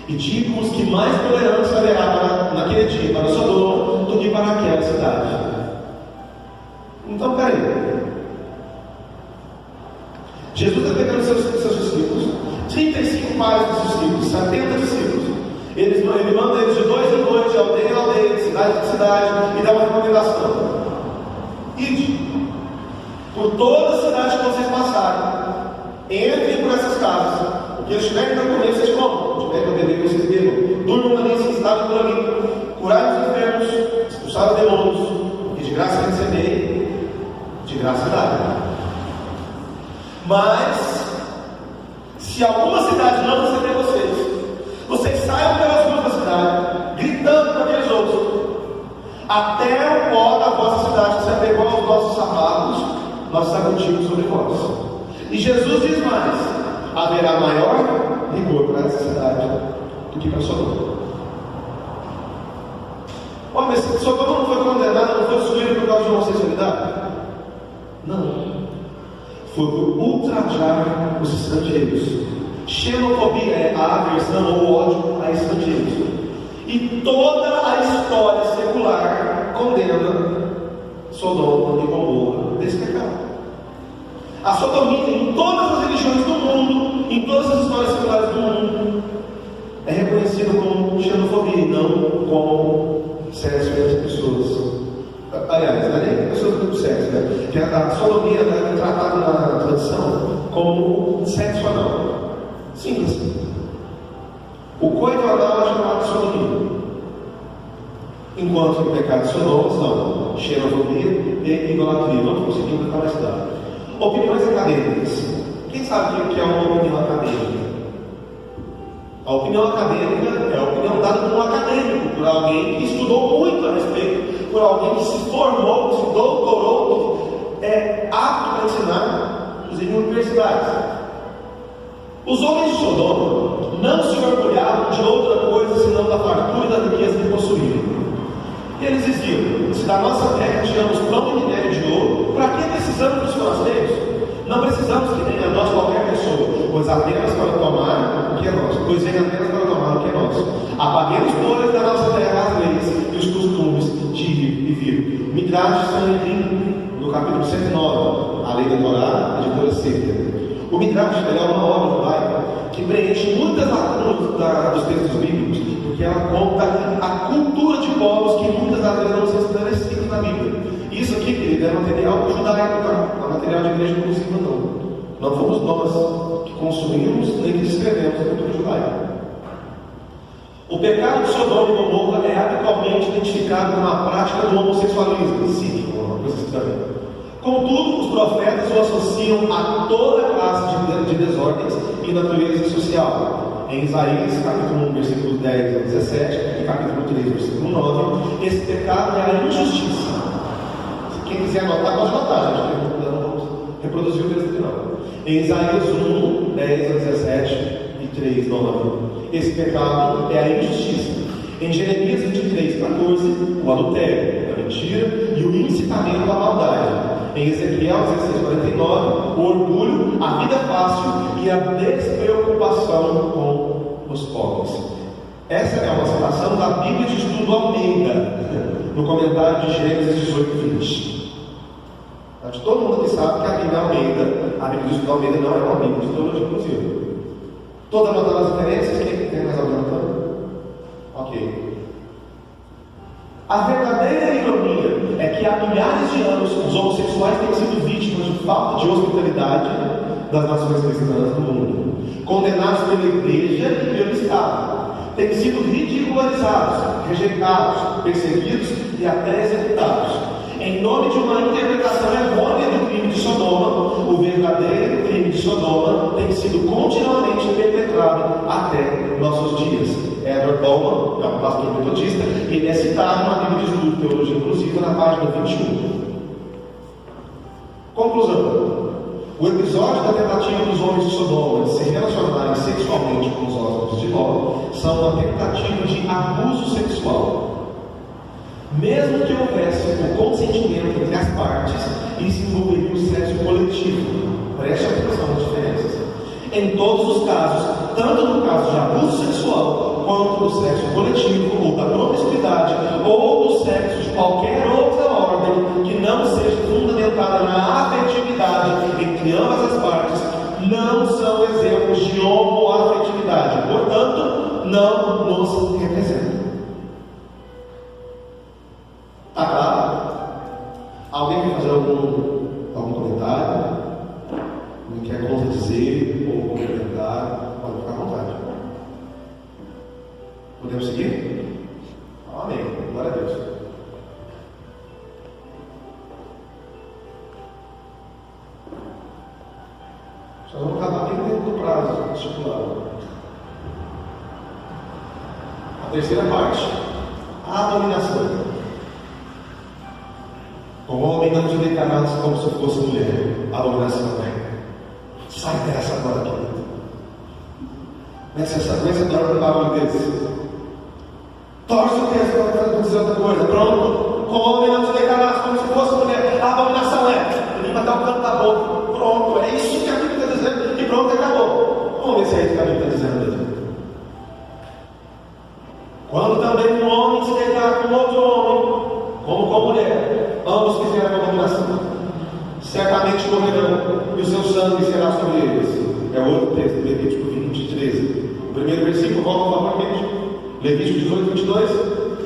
[SPEAKER 1] E digo-vos que mais tolerância haverá naquele dia para Sodoma do que para aquela cidade. Então, peraí. Jesus está pegando seus discípulos, 35 pares dos discípulos, 70 discípulos. Ele manda eles de 2 em 2, de aldeia em aldeia, de cidade em cidade, e dá uma recomendação: ide por toda a cidade que vocês passarem, entrem por essas casas, o que eles tiverem para comer, vocês comam, o que tiverem para beber, vocês bebam, durmam ali, se instalem por ali, curai os enfermos, expulsar os demônios, e de graça receberem, de graça darem. Mas, se alguma cidade não receber vocês saiam pelas ruas da cidade, gritando para aqueles outros: até o pó da vossa cidade que se apegou aos nossos sapatos, nós sacudimos sobre vós. E Jesus diz mais: haverá maior rigor para essa cidade do que para Sodoma. Mas Sodoma não foi condenada, não foi destruída por causa de homossexualidade? Não. Foi por ultrajar os estrangeiros. Xenofobia é a aversão ou ódio a estrangeiros. E toda a história secular condena Sodoma e Gomorra desse pecado. A sodomia em todas as religiões do mundo, em todas as histórias seculares do mundo, é reconhecido como xenofobia e não como sexo entre as pessoas. Aliás, não é nem pessoas do sexo, né? Que a sodomia é tratada na tradição como sexo anal. Simples. O coito anal é chamado de sodomia, enquanto o pecado de Sodoma são xenofobia e idolatria. Não conseguimos ficar mais claro. Opiniões acadêmicas. Quem sabe o que é uma opinião acadêmica? A opinião acadêmica é a opinião dada por um acadêmico, por alguém que estudou muito a respeito, por alguém que se formou, que se doutorou, que é apto para ensinar, inclusive em universidades. Os homens de Sodoma não se orgulhavam de outra coisa senão da fartura e da riqueza que possuíam. E eles diziam: se da nossa terra tiramos pão e minério de ouro, para que precisamos dos forasteiros? Não precisamos que venha a nós qualquer pessoa, pois apenas para tomar o que é nosso, pois vem apenas para tomar o que é nosso. Apaguemos, pois, da nossa terra as leis e os costumes de ir e vir. Midrash Sanhedrin, no capítulo 109, a lei da Torá, a de toda seca. O Midrash é uma obra judaica que preenche muitas lacunas dos textos bíblicos, porque ela conta a cultura de povos que muitas das vezes não são esclarecidas na Bíblia. Isso aqui, querido, é material judaico, tá? Não é material de igreja inclusiva, não. Não fomos nós que consumimos nem que escrevemos a cultura judaica. O pecado de Sodoma e Gomorra é habitualmente identificado com a prática do homossexualismo, sim, uma coisa estranha. Contudo, os profetas o associam a toda classe de desordens e natureza social. Em Isaías, capítulo 1, versículos 10 a 17, e capítulo 3, versículo 9, esse pecado é a injustiça. Quem quiser anotar, pode anotar, gente, não vamos reproduzir o texto aqui não. Em Isaías 1, 10 a 17 e 3, 9, esse pecado é a injustiça. Em Jeremias 23, 14, o adultério, a mentira e o incitamento à maldade. Em Ezequiel 16, 49, o orgulho, a vida fácil e a despreocupação com os pobres. Essa é uma citação da Bíblia de Estudo Almeida, no comentário de Gênesis 18, 20. Todo mundo aqui sabe que a Bíblia Almeida, a Bíblia de Estudo Almeida não é uma Bíblia de teologia inclusiva. Toda anotando as referências, quem tem mais alguma anotando? Ok. A verdadeira ironia é que há milhares de anos os homossexuais têm sido vítimas de falta de hospitalidade das nações cristãs do mundo, condenados pela igreja e pelo Estado, têm sido ridicularizados, rejeitados, perseguidos e até executados. Em nome de uma interpretação errônea do crime de Sodoma, o verdadeiro crime de Sodoma tem sido continuamente perpetrado até nossos dias. Edward Bowman, que é um pastor metodista, ele é citado na Bíblia de Estudo Teologia Inclusiva, na página 21. Conclusão: O episódio da tentativa dos homens de Sodoma de se relacionarem sexualmente com os hóspedes de Ló são uma tentativa de abuso sexual. Mesmo que houvesse o consentimento entre as partes, isso envolveria o sexo coletivo. Preste atenção nas diferenças. Em todos os casos, tanto no caso de abuso sexual, quanto do sexo coletivo, ou da promiscuidade, ou do sexo de qualquer outra ordem que não seja fundamentada na afetividade entre ambas as partes, não são exemplos de homoafetividade. Portanto, não nos representam. Está claro? Alguém quer fazer algum comentário? Não quer contradizer ou complementar? Pode ficar à vontade. Podemos seguir? Amém. Glória a Deus. Só vamos acabar bem dentro do prazo estipulado. A terceira parte, a abominação. O homem não te declararás como se fosse mulher. Abominação, né? Sai dessa agora, querido. Começa a dormir no barulho desse. Torce o texto para dizer outra coisa. Pronto. O homem não te declararás como se fosse mulher. A abominação é. Ele vai dar o canto da boca. Pronto. É isso que a Bíblia está dizendo. E pronto, acabou. Vamos ver se é isso que a Bíblia está dizendo mesmo. Quando também um homem se declara com outro homem, como com mulher, ambos fizeram a abominação, certamente morrerão, e o seu sangue será sobre eles. É outro texto, Levítico 20, 13. O primeiro versículo, volta novamente, Levítico 18, 22,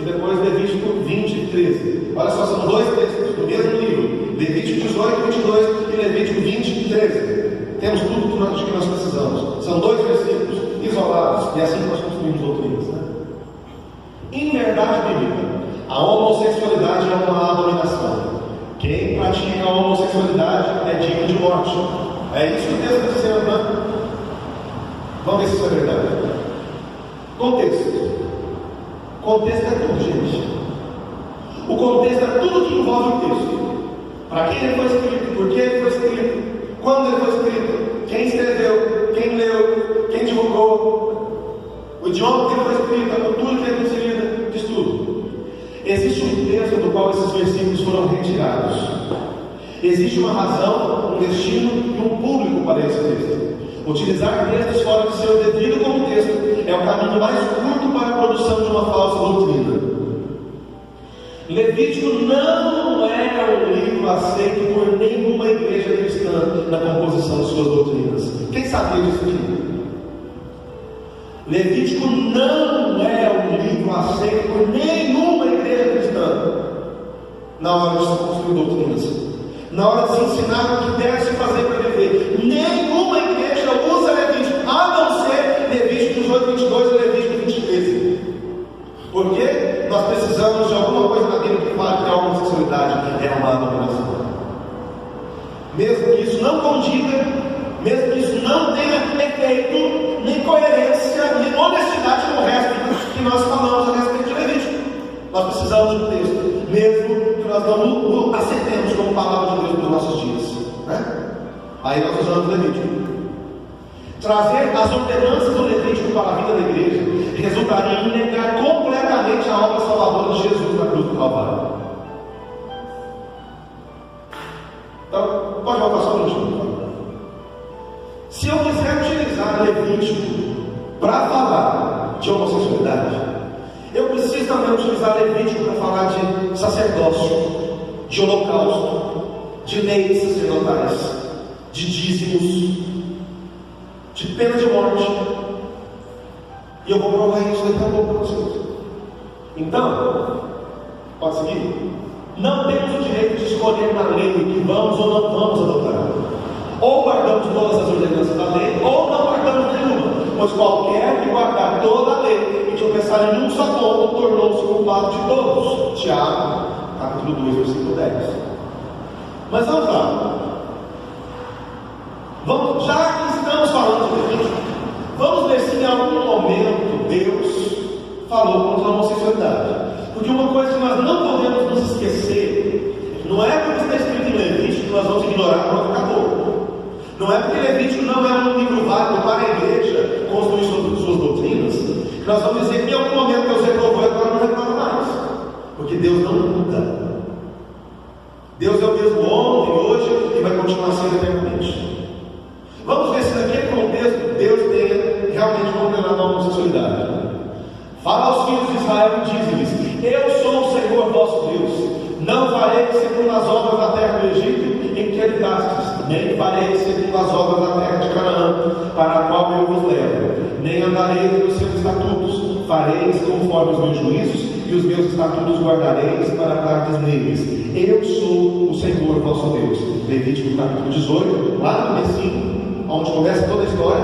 [SPEAKER 1] e depois Levítico 20, 13. Olha só, são dois textos do mesmo livro, Levítico 18, 22 e Levítico 20, 13. Temos tudo que nós precisamos. São dois versículos isolados, e é assim que nós construímos doutrinas, né? Em verdade bíblica, a homossexualidade é uma abominação. Quem pratica a homossexualidade é digno de morte. É isso que o texto está dizendo, né? Vamos ver se isso é verdade. Contexto. Contexto é tudo, gente. O contexto é tudo que envolve o texto. Para quem ele foi escrito, por que ele foi escrito, quando ele foi escrito, quem escreveu, quem leu, quem divulgou, o idioma que ele foi escrito, a cultura que ele foi inserida, diz tudo. Existe um texto do qual esses versículos foram retirados. Existe uma razão, um destino e um público para esse texto. Utilizar textos fora de seu devido contexto é o caminho mais curto para a produção de uma falsa doutrina. Levítico não é um livro aceito por nenhuma igreja cristã na composição de suas doutrinas. Quem sabia disso aqui? Levítico não é um livro aceito por nenhuma igreja cristã na hora de se construir doutrinas, na hora de se ensinar o que deve se fazer para viver. Nenhuma igreja usa Levítico, a não ser Levítico 18, 22 e Levítico 20, 13. Por quê? Nós precisamos de alguma coisa na Bíblia que fale que a homossexualidade é uma abominação. Mesmo que isso não condiga, mesmo que isso não tenha efeito, nem coerência, nem honestidade com o resto que nós falamos a respeito de Levítico. Nós precisamos de um texto, mesmo que nós não aceitemos como palavra de Deus para os nossos dias, né? Aí nós usamos Levítico. Trazer as ordenanças do Levítico para a vida da igreja resultaria em negar completamente a obra salvadora de Jesus na cruz do Calvário. Então, pode voltar só um minutinho. Se eu quiser utilizar Levítico para falar de homossexualidade, eu preciso também utilizar Levítico para falar de sacerdócio, de holocausto, de leis sacerdotais, de dízimos, de pena de morte. E eu vou provar isso daqui a pouco para vocês. Então, pode seguir? Não temos o direito de escolher na lei que vamos ou não vamos adotar. Ou guardamos todas as ordenanças da lei, ou não guardamos nenhuma. Pois qualquer que guardar toda a lei e tropeçar em um só ponto, tornou-se culpado de todos. Tiago, capítulo 2, versículo 10. Mas vamos lá. Já que estamos falando de Levítico, vamos ver se em algum momento Deus falou contra a homossexualidade. Porque uma coisa que nós não podemos nos esquecer, não é porque está escrito em Levítico que nós vamos ignorar quando acabou. Não é porque Levítico não é um livro válido para a igreja construir suas doutrinas, que nós vamos dizer que em algum momento Deus reprovou e agora não reprova mais. Porque Deus não muda. Deus é o mesmo ontem, hoje e vai continuar sendo eternamente. Vamos ver se naquele contexto Deus tenha realmente condenado a homossexualidade. Fala aos filhos de Israel e diz-lhes: eu sou o Senhor vosso Deus. Não farei segundo as obras da terra do Egito em que habitastes, nem farei segundo as obras da terra de Canaã, para a qual eu vos levo, nem andarei nos seus estatutos. Fareis conforme os meus juízos, e os meus estatutos guardareis para andardes neles. Eu sou o Senhor vosso Deus. Levítico capítulo 18, lá no versículo, onde começa toda a história,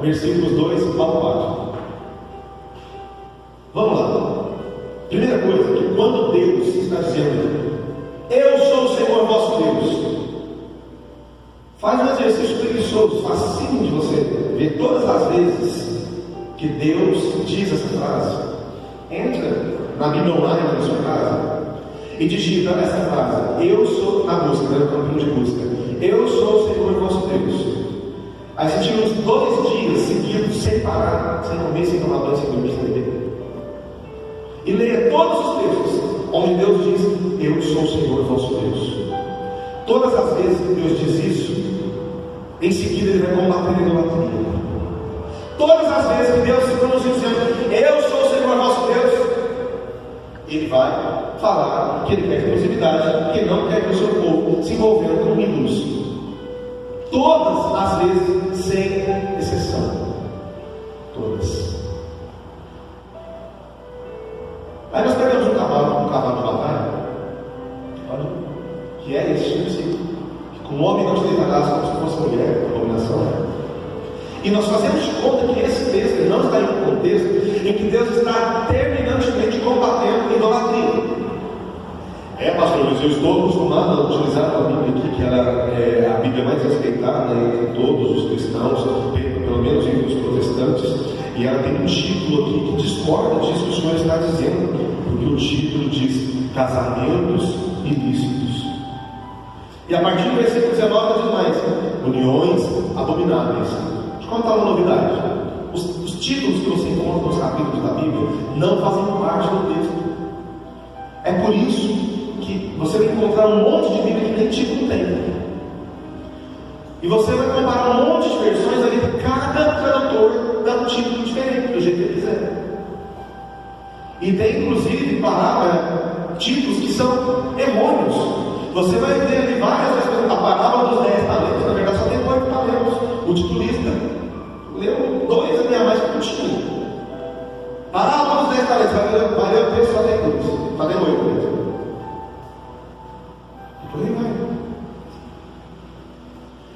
[SPEAKER 1] versículos 2 ao 4. Vamos lá. Primeira coisa, que quando Deus está dizendo: eu sou o Senhor vosso Deus, faz um exercício preguiçoso, facinho de você ver todas as vezes que Deus diz essa frase. Entra na Bíblia online na sua casa e digita essa frase: eu sou, na busca, no campinho de busca, eu sou o Senhor vosso Deus. Aí você tira uns 2 dias seguidos, sem parar, sem comer, sem tomar banho, sem dormir, sem beber, e leia todos os textos onde Deus diz: eu sou o Senhor vosso Deus. Todas as vezes que Deus diz isso, em seguida Ele vai combater a idolatria. Todas as vezes que Deus se pronuncia dizendo: eu sou o Senhor vosso Deus, Ele vai falar que Ele quer exclusividade, que Ele não quer que o seu povo se envolvendo com ídolos. Todas as vezes, sem exceção. Todas. Aí nós pegamos um cavalo de batalha, olha, que é esse versículo, que com o homem não te deitarás como se fosse mulher, abominação. E nós fazemos de conta que esse texto não está em um contexto em que Deus está terminantemente combatendo a idolatria. Pastor, mas eu estou acostumado a utilizar a Bíblia aqui, que ela é a Bíblia mais respeitada entre todos os cristãos, pelo menos entre os protestantes, e ela tem um título aqui que discorda disso que o Senhor está dizendo, porque o título diz casamentos ilícitos. E a partir do versículo 19 diz mais: uniões abomináveis. Deixa eu contar uma novidade. Os títulos que você encontra nos capítulos da Bíblia não fazem parte do texto. É por isso que você vai encontrar um monte de Bíblia que nem título tem. E você vai comparar um monte de versões ali, cada tradutor dá um título diferente, do jeito que ele quiser. E tem inclusive títulos que são errôneos. Você vai ver ali várias vezes a parábola dos 10 talentos, na verdade só tem 8 talentos. O titulista leu 2 ali a mais que o título. Parábola dos 10 talentos, vai ler o texto, só tem 2, só tem 8 mesmo. Por aí vai.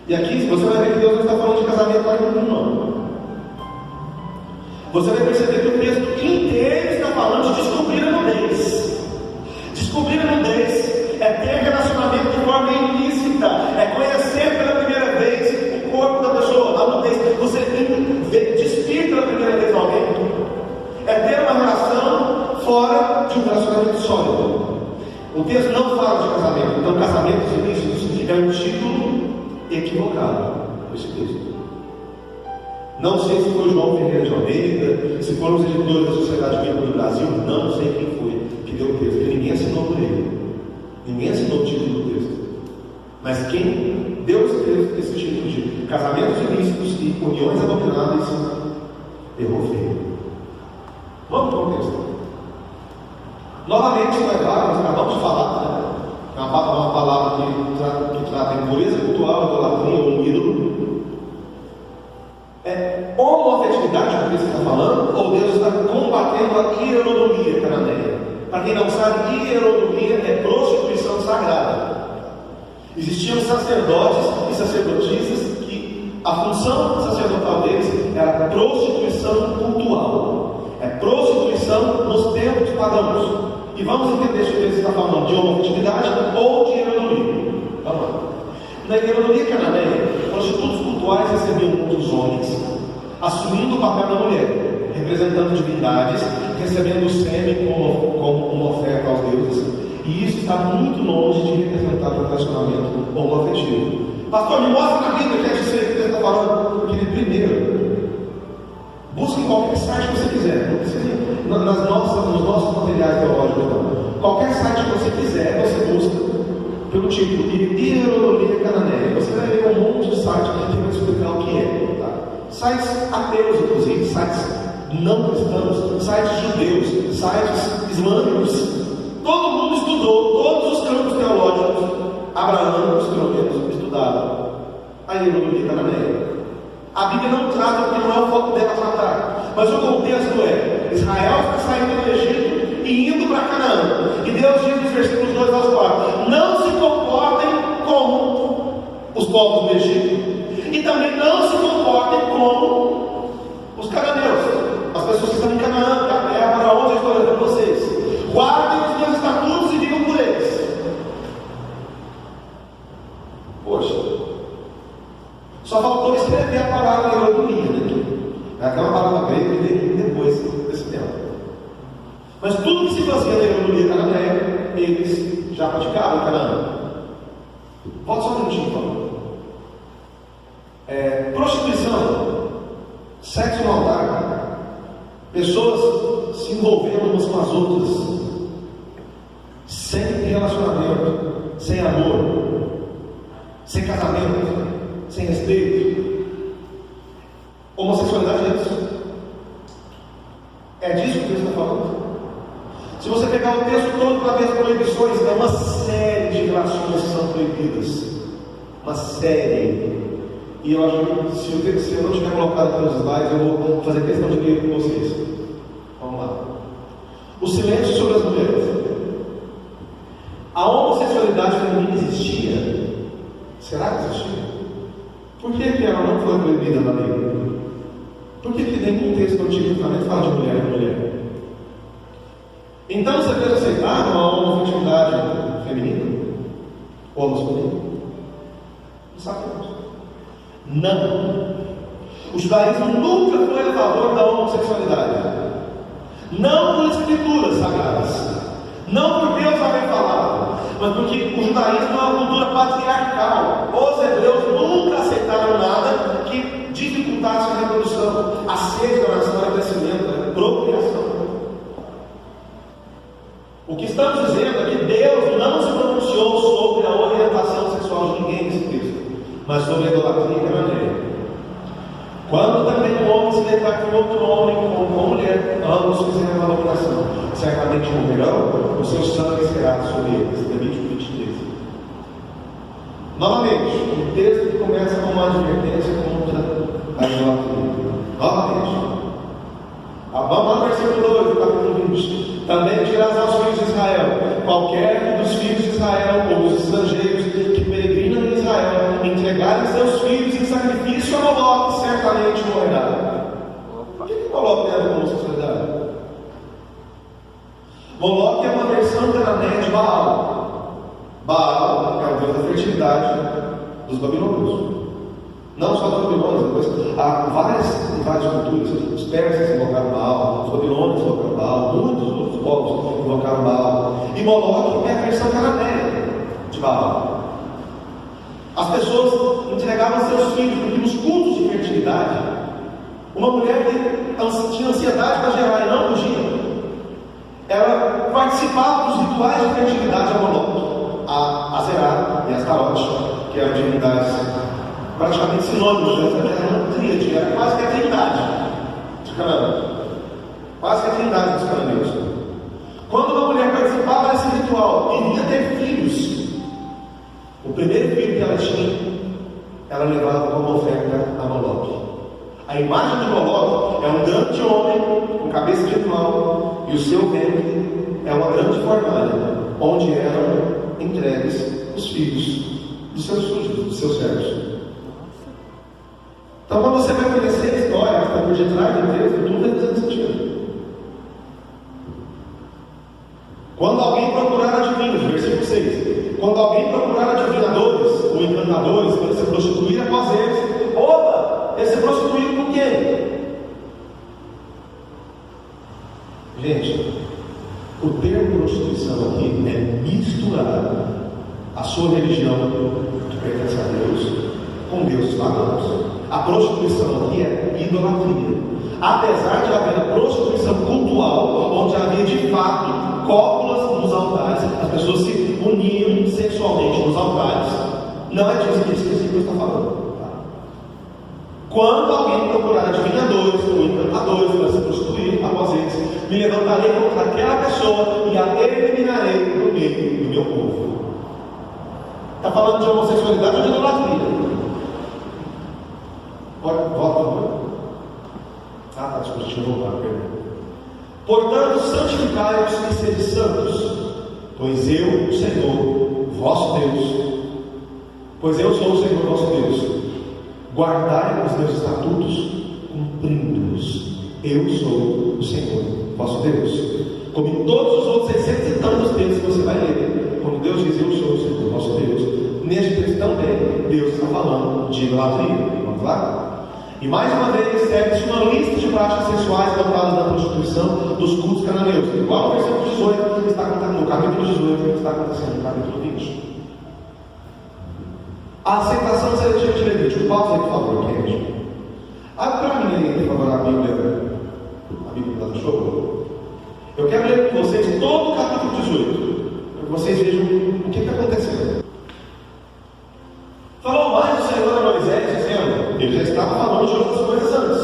[SPEAKER 1] E aqui você vai ver que Deus não está falando de casamento lá em não. Você vai perceber que o texto inteiro está falando de descobrir a nudez. Descobrir a nudez é ter relacionamento de forma ilícita, é conhecer pela primeira vez o corpo da pessoa, a nudez. Você despir pela primeira vez alguém, é ter uma relação fora de um relacionamento sólido. O texto não fala de casamento, então casamentos ilícitos é um título equivocado esse texto. Não sei se foi João Ferreira de Almeida, se foram os editores da Sociedade Bíblica do Brasil, não sei quem foi que deu o texto, porque ninguém assinou por ele. Ninguém assinou o título do texto. Mas quem deu esse título de casamentos ilícitos e uniões abomináveis errou feio. Vamos para o texto. Novamente, nós acabamos de falar, né? É uma palavra que trata a impureza cultural, idolatria ou um ídolo. É homoafetividade o que você está falando, ou Deus está combatendo a hierodomia cananeia? Para quem não sabe, hierodomia é prostituição sagrada. Existiam sacerdotes e sacerdotisas que a função sacerdotal deles era prostituição cultural. É prostituição nos tempos pagãos. E vamos entender se o texto está falando de homoafetividade ou de hierodomia. Vamos lá. Na hierodomia cananeia, prostitutos cultuais recebiam muitos homens, assumindo o papel da mulher, representando divindades, recebendo o sêmen como uma oferta aos deuses. E isso está muito longe de representar o relacionamento homoafetivo. Pastor, me mostra na Bíblia que é de ser falo, porque primeiro, busque qualquer site que você quiser, não precisa nos nossos materiais teológicos, não. Qualquer site que você quiser, você busca pelo tipo Hierologia Cananeia. Você vai ver um monte de sites que vai explicar o que é. Tá? Sites ateus, inclusive, sites não cristãos, sites judeus, sites islâmicos. Todo mundo estudou, todos os campos teológicos abraâmicos, pelo menos, estudaram a Hierologia Cananeia. A Bíblia não trata, porque não é o foco dela tratar, mas o contexto é: Israel está saindo do Egito e indo para Canaã. E Deus diz nos versículos 2 aos 4: não se comportem como os povos do Egito, e também não se comportem como os cananeus, as pessoas que estão em Canaã, que é a terra para onde eu estou levando vocês. Guardem os meus estatutos e vivam por eles. Poxa, só faltou escrever a palavra Hierologia, né? É aquela palavra grega que veio depois desse tempo. Mas tudo que se fazia na Hierologia Cananeia, eles já praticavam em Canaã. Volta só um minutinho, por favor. Prostituição, sexo no altar, pessoas se envolvendo umas com as outras, sem relacionamento, sem amor, sem casamento, sem respeito. Homossexualidade é isso. É disso que o texto está falando. Se você pegar o texto todo para ver as proibições, é uma série de relações que são proibidas. Uma série. E eu acho que se eu não tiver colocado aqui nos slides, eu vou fazer questão de ler com vocês. Vamos lá. O silêncio sobre as mulheres. A homossexualidade feminina existia? Será que existia? Por que ela não foi proibida na lei? Por que nenhum texto Antigo Testamento fala de mulher e mulher? Então, você deve aceitar uma homossexualidade feminina? Ou masculina? Não sabemos. Não. O judaísmo nunca foi a favor da homossexualidade. Não por escrituras sagradas, não por Deus haver falado, mas porque o judaísmo é uma cultura patriarcal. Os hebreus nunca aceitaram nada que dificultasse a reprodução. A sede da nação é crescimento, é procriação. O que estamos dizendo é que Deus não se pronunciou sobre a orientação sexual de ninguém nesse texto, mas sobre a idolatria cananeia. Quando também um homem se deitar com outro homem, com uma mulher, ambos fizerem uma abominação, certamente morrerão, o seu sangue será sobre eles. Levítico 23. Novamente, um texto que começa com uma advertência contra a idolatria. Novamente. Vamos lá no versículo 2 do capítulo 20. Também dirás aos filhos de Israel: qualquer dos filhos de Israel ou dos estrangeiros que peregrinam em Israel entregarem seus filhos em sacrifício a Moloque, certamente morrerá. Por que Moloque tem a ver com homossexualidade? Moloque é uma versão cananeia de Baal. Baal é o deus da fertilidade dos babilônios. Não só dos babilônios, depois há várias culturas. Os persas invocaram Baal, os babilônios invocaram Baal, muitos outros povos invocaram Baal. E Moloque é a versão cananeia de Baal. As pessoas entregavam seus filhos, porque nos cultos de fertilidade, uma mulher que tinha ansiedade para gerar e não podia, ela participava dos rituais de fertilidade a Moloque, a Azerá e a Astarote, que eram divindades praticamente sinônimos, era uma tríade, era quase que a trindade de Canaã, quase que a trindade dos cananeus. Quando uma mulher participava desse ritual e ia ter filhos, o primeiro filho que ela tinha, ela levava como oferta a Moloque. A imagem de Moloque é um grande homem com cabeça de animal, e o seu ventre é uma grande fornalha, onde eram entregues os filhos dos seus súditos, dos seus servos. Então, quando você vai conhecer a história que está por detrás do texto, tudo vai fazendo sentido. Quando alguém procurar adivinhos, versículo 6, quando alguém procurar adivinhadores ou encantadores para se prostituir após eles, opa, ele se prostituiu com quem? Gente, o termo prostituição aqui é misturar a sua religião, que pertence a Deus, com deuses pagãos. A prostituição aqui é idolatria. Apesar de haver a prostituição cultual, onde havia de fato cópulas nos altares, as pessoas se uniam sexualmente nos altares, não é disso que esse versículo está falando. Quando alguém procurar adivinhadores ou encantadores para se prostituir após eles, me levantarei contra aquela pessoa e a eliminarei do meio do meu povo. Está falando de homossexualidade ou de idolatria? Volta. Desculpa, deixa eu voltar. Portanto, santificai-vos e sede santos, pois eu, o Senhor, vosso Deus, pois eu sou o Senhor, vosso Deus. Guardai os meus estatutos, cumprindo-os. Eu sou o Senhor, vosso Deus. Como em todos os outros 600 e tantos textos que você vai ler, quando Deus diz eu sou o Senhor, vosso Deus, neste texto também, Deus está falando de idolatria. Vamos lá? E mais uma vez, segue-se uma lista de práticas sexuais adotadas na prostituição dos cultos cananeus. Igual no versículo 18, está acontecendo no capítulo 18, está acontecendo no capítulo 20. A aceitação seletiva de Levítico. Pausa aí, por favor, Kennedy. Abre para mim aí, por favor, a Bíblia da Show. Eu quero ler com vocês todo o capítulo 18, para que vocês vejam o que aconteceu. Falou mais o Senhor a Moisés, dizendo: ele já estava falando de outras coisas antes.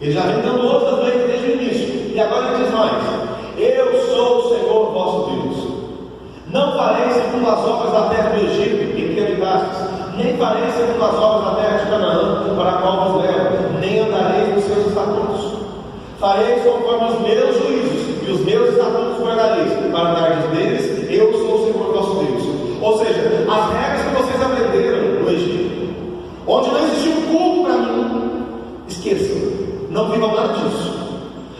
[SPEAKER 1] Ele já vem dando outras leis desde o início. E agora ele diz mais: eu sou o Senhor vosso Deus. Não farei segundo as obras da terra do Egito, em que habitastes, nem farei segundo as obras da terra de Canaã, para a qual vos levo, nem andareis nos seus estatutos. Fareis conforme os meus juízos, e os meus estatutos guardareis, para dardes deles, eu sou o Senhor vosso Deus. Ou seja, as regras que vocês aprenderam no Egito, onde não existia um culto para mim, esqueçam, não vivam nada disso.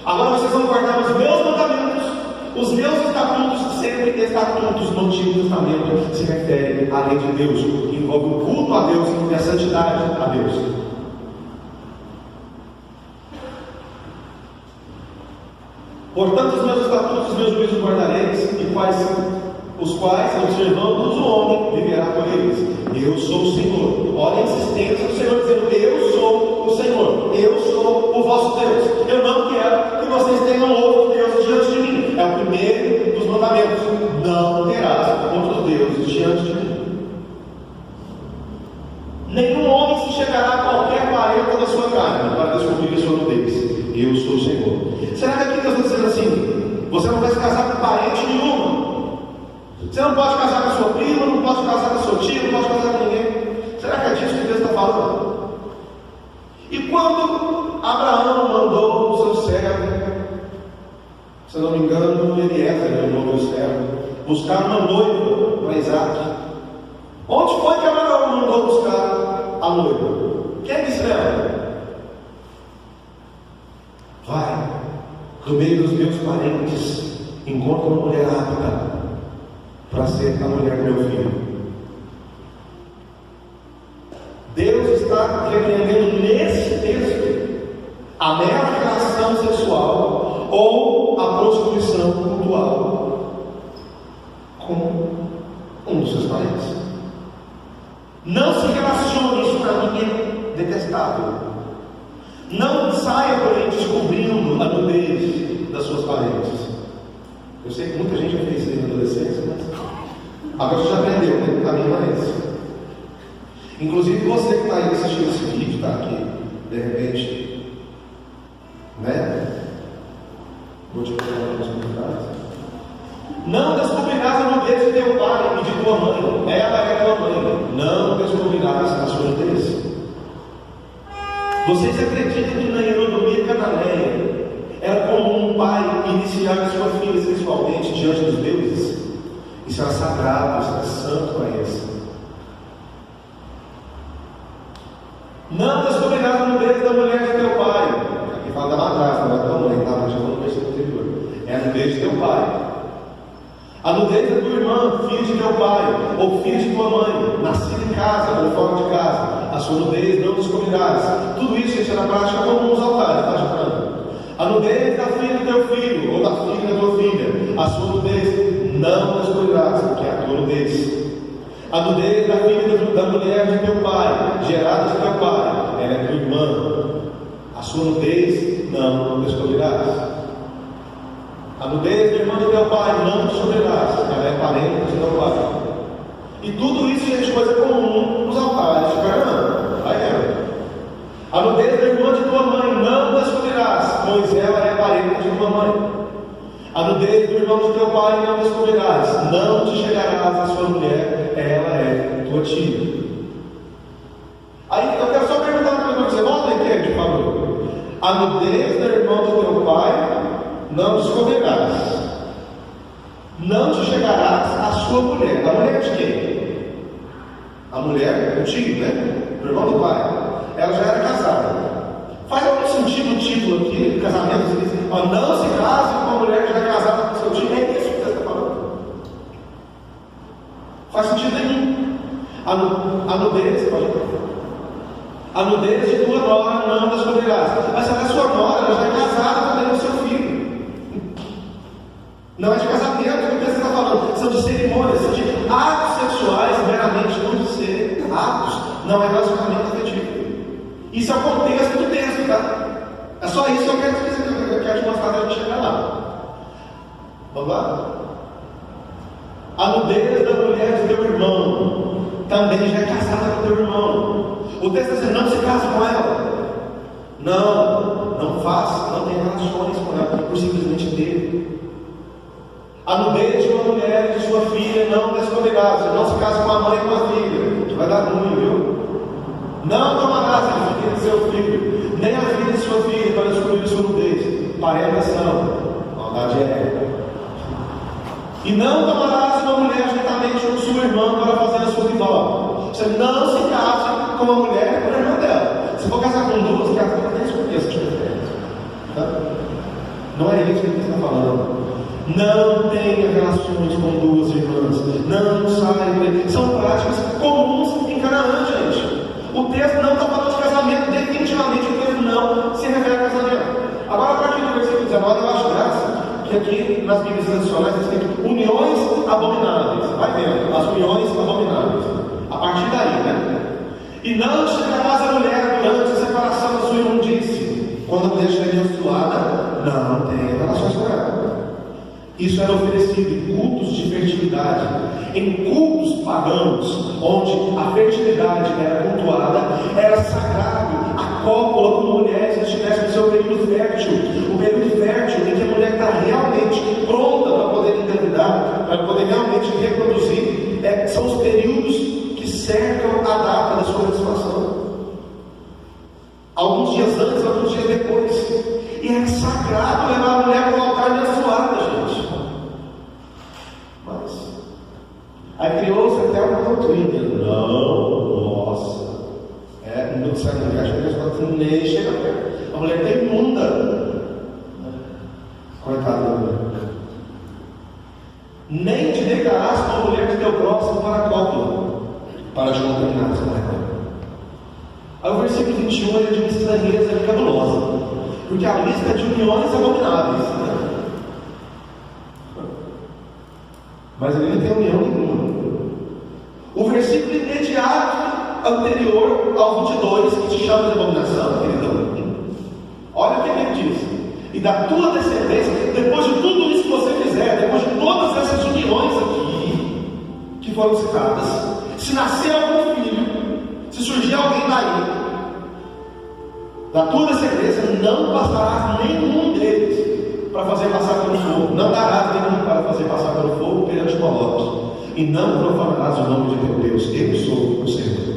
[SPEAKER 1] Agora vocês vão guardar os meus mandamentos, os meus estatutos. Sempre estatutos no Antigo Testamento se refere à lei de Deus, que envolve o culto a Deus e a santidade a Deus. Portanto, os meus estatutos, os meus juízos guardareis, os quais, observando-os, o homem viverá por eles. Eu sou o Senhor. Olha a insistência do Senhor dizendo: eu sou o Senhor, eu sou o vosso Deus. Eu não quero que vocês tenham outro Deus diante de mim. É o primeiro dos mandamentos: não terás outros deuses diante de mim. Nenhum homem se chegará a qualquer parenta da sua carne para descobrir a sua nudez. Eu sou o Senhor. Será que aqui Deus está dizendo assim: você não vai se casar com parente nenhuma? Você não pode casar com a sua prima, não pode casar com o seu tio, não pode casar com ninguém? Será que é disso que Deus está falando? E quando Abraão mandou o seu servo, se eu não me engano, Eliezer, o nome do servo, buscar uma noiva para Isaac, onde foi que Abraão mandou buscar a noiva? Quem disse ela? Vai, no meio dos meus parentes, encontra uma mulher apta para ser a mulher do meu filho. Deus está repreendendo nesse texto a mera relação sexual ou a prostituição cultual com um dos seus parentes. Não se relacione, isso para mim é detestável. Não saia por aí descobrindo a nudez das suas parentes. Eu sei que muita gente já fez isso na adolescência, mas agora você já aprendeu, né? O caminho é esse. Inclusive você que está aí assistindo esse vídeo, está aqui, de repente, né? Vou te contar algumas comunidades. Não descobrirás a nudez de teu pai e de tua mãe. Ela é tua mãe. Não descobrirás a sua nudez. Vocês acreditam que na Herodomia cananeia era comum um pai iniciar sua filha sexualmente diante dos deuses? Isso era sagrado, isso era santo para eles. Não descobrirás a nudez da mulher de teu pai. Aqui fala da madrasta, não é tua mãe, tá? Mas já vou no versículo anterior. É a nudez de teu pai. A nudez da tua irmã, filho de teu pai, ou filho de tua mãe, nascido em casa ou fora de casa, a sua nudez não descobrirás. Tudo isso era prática comum nos altares, tá, Jacana? A nudez da filha do teu filho, ou da filha da tua filha, a sua nudez não descobrirás, porque é a tua nudez. A nudez da filha da mulher de teu pai, gerada de teu pai, ela é tua irmã. A sua nudez não descobrirás. A nudez do irmão de teu pai não descobrirás, ela é parente de teu pai. E tudo isso, gente, coisa comum nos altares de Canaã. Vai vendo. A nudez da irmã de tua mãe não descobrirás, pois ela é parente de tua mãe. A nudez do irmão de teu pai não descobrirás, não te chegarás à sua mulher, ela é tua tia. Aí eu quero só perguntar uma coisa para você, volta aqui, por favor. A nudez do irmão de teu pai não descobrirás, não te chegarás à sua mulher. A mulher de quem? A mulher do tio, né? Do irmão do pai. Ela já era casada. Faz algum sentido o título aqui do casamento? Diz, ó, não se case com uma mulher que já é casada com seu tio. É isso que você está falando. Faz sentido nenhum. A nudez, pode falar. A nudez de tua nora não descobrirás. Mas se ela é sua nora, ela já é casada também com seu filho. Não é de casamento, o que você está falando? São de cerimônias, são de atos sexuais, meramente, não de ser atos. Não é relacionamento afetivo. Isso é o contexto do texto, tá? É só isso que eu quero te dizer, eu quero te mostrar para a gente chegar lá. Vamos lá? A nudez da mulher de teu irmão também já é casada com teu irmão. O texto está dizendo, não se case com ela. Não faça, não tenha relações com ela, por simplesmente ter. A nudez de uma mulher e de sua filha não descobrirás. Não se case com a mãe e com a filha, que vai dar ruim, viu? Não tomarás a filha de seu filho, nem a filha de sua filha, para descobrir sua nudez. Parentação, maldade é. E não tomarás uma mulher juntamente com sua irmã para fazer a sua rival. Você não se case com uma mulher com a irmã dela. Se for casar com duas, casa com três, porque essa diferença. Tá? Não é isso que ele está falando. Não tenha relações com duas irmãs. Não saia. São práticas comuns em Canaã, gente. O texto não está falando de casamento. Definitivamente o texto não se refere a casamento. Agora, a partir do versículo 19, eu acho graça que aqui nas Bíblias tradicionais está escrito uniões abomináveis. Vai vendo, as uniões abomináveis. A partir daí, né? E não chegarás a mulher durante a separação da sua imundície. Quando a mulher estiver menstruada, não tenha relações com ela. Isso era oferecido em cultos de fertilidade, em cultos pagãos, onde a fertilidade era cultuada, era sagrado a cópula com mulheres que estivessem no seu período fértil, o período fértil em que a mulher está realmente pronta para poder engravidar, para poder realmente reproduzir, são os períodos que cercam a data da sua menstruação. Alguns dias antes, alguns dias depois. E é sagrado levar a mulher para o altar menstruada, gente. Mas aí criou-se até uma doutrina. Não, nossa. No século XX, nem chega perto. A mulher tem imunda. Coitada da mulher. Nem te deitarás com a mulher de teu próximo para a cópula, para te contaminar com ela. Aí o versículo 21 é de uma estranheza cabulosa, porque a lista de uniões abomináveis, né? Mas ele não tem união nenhuma. O versículo imediato anterior ao 22, que te chama de abominação, queridão, olha o que ele diz: e da tua descendência, depois de tudo isso que você fizer, depois de todas essas uniões aqui que foram citadas, se nascer algum filho, se surgir alguém daí, da tua descendência, não passarás nenhum deles para fazer passar pelo fogo, não darás nenhum para fazer passar pelo fogo perante Moloque, e não profanarás o nome de teu Deus. Eu sou o Senhor.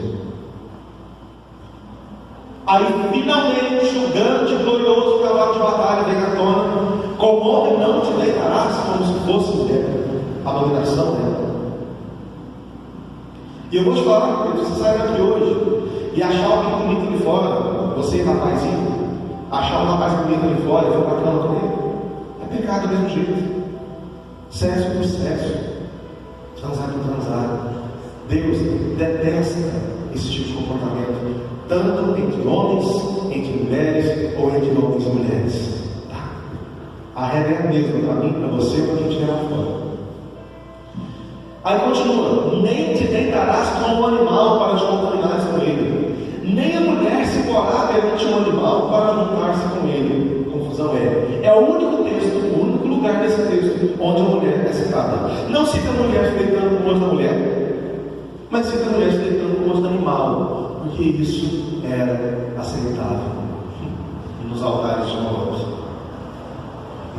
[SPEAKER 1] Aí finalmente o grande e glorioso cavalo de batalha vem à tona: com o homem não te deitarás como se fosse mulher, abominação dela. E eu vou te falar uma coisa: você sai daqui hoje e achar alguém bonito ali fora, você rapazinho, achar um rapaz bonito ali fora e for para a cama com ele, é pecado do mesmo jeito. Sexo por sexo, transar por transar. Deus detesta esse tipo de comportamento, tanto entre homens, entre mulheres ou entre homens e mulheres. Tá? A regra é a mesma para mim, para você, para quem estiver lá fora. Aí continua: nem te deitarás com um animal para te contaminares com ele, nem a mulher se porá perante um animal para juntar-se com ele. Confusão é o único texto, o único lugar desse texto onde a mulher é citada. Não cita a mulher se deitando com outra mulher, mas cita a mulher se deitando com outro animal, porque isso era aceitável nos altares de Moloque.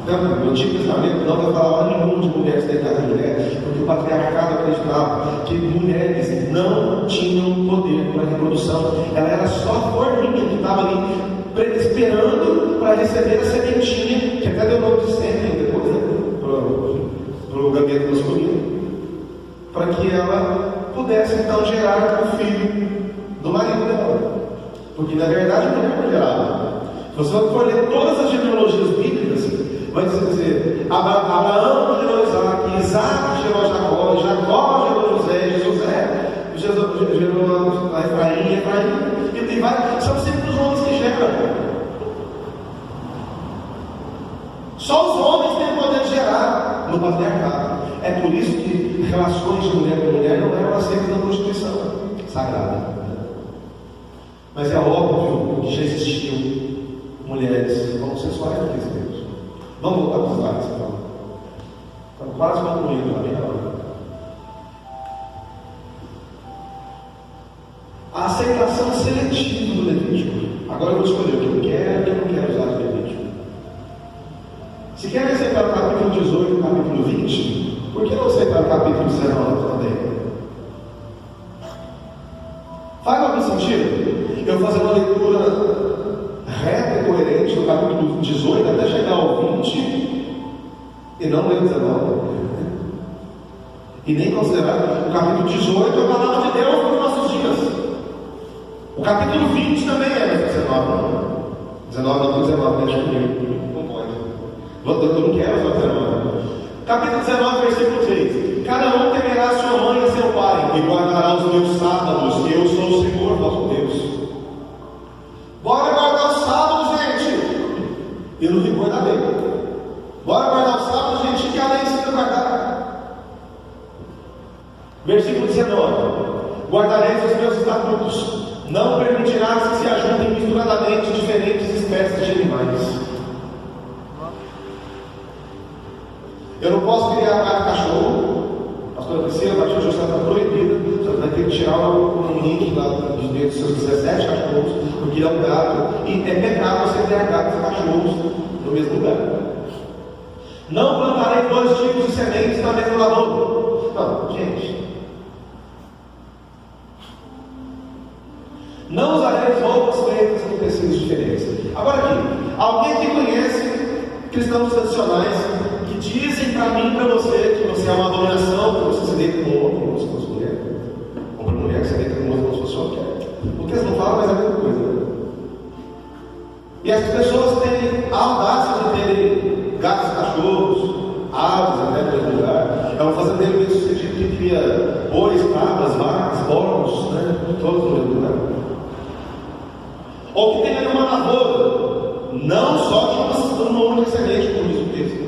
[SPEAKER 1] Então, no Antigo Testamento não vai falar nenhum de mulher se deitar com mulher, porque o patriarcado acreditava que mulheres não tinham poder para a reprodução. Ela era só a forminha que estava ali esperando para receber a sementinha, que até deu nome de sêmen depois, né, para o gabinete masculino, para que ela pudesse então gerar o filho do marido dela. Porque na verdade a mulher não gerava. Se você for ler todas as genealogias bíblicas, vai dizer: Abraão gerou Isaac, Isaac gerou Jacó, Jacó gerou José, José gerou Efraim, e vai. São sempre os homens que geram. Só os homens têm o poder de gerar no patriarcado. É por isso que relações de mulher com mulher não eram aceitas na Constituição Sagrada. Mas é óbvio que já existiam mulheres homossexuais naqueles tempos. Vamos voltar para os slides, então. Estamos quase concluindo, bem na hora. A aceitação seletiva do Levítico. Agora eu vou escolher o que eu quero e o que eu não quero usar do Levítico. Se querem aceitar o capítulo 18 e o capítulo 20, por que não aceitar o capítulo 19 também? Faz algum sentido eu fazer uma leitura reta e coerente do capítulo 18 até chegar ao 20 e não ler o 19? E nem considerar o capítulo 18 a palavra de Deus para os nossos dias. O capítulo 20 também é, mas 19 não. 19 não, 19 mexe comigo. Não pode. Eu não quero usar 19. Capítulo 19, versículo 3: cada um temerá sua mãe e seu pai, e guardará os meus sábados, e eu sou o Senhor vosso Deus. Bora guardar o sábado, gente! E no rigor da lei. Bora guardar o sábado, gente, que a lei ensina a guardar. Versículo 19: guardareis os meus estatutos, não permitirás que se ajuntem misturadamente diferentes espécies de animais. Eu não posso criar cachorro. A pastora Priscila, a partir de hoje está proibida. Você vai ter que tirar um link lá dos dedos dos seus 17 cachorros, porque ele é um gato, e é pecado você ter gatos e cachorros no mesmo lugar. Não plantarei 2 tipos de sementes na mesma lavoura. Não, gente. Não usareis roupas feitas com tecidos diferentes. Agora aqui, alguém que conhece cristãos tradicionais que dizem para mim e para você que você é uma abominação, que você se deita com um homem como se fosse mulher, ou para mulher que se deita com outro como se fosse homem. Porque eles não falam, mas é a mesma coisa. E as pessoas têm a audácia de terem gatos e cachorros, aves até no mesmo lugar. É um fazendeiro bem sucedido que cria bois, cabras, vacas, porcos, né? Todos no mesmo lugar. Ou que tem uma lavoura, não só de uma única semente, como diz o texto.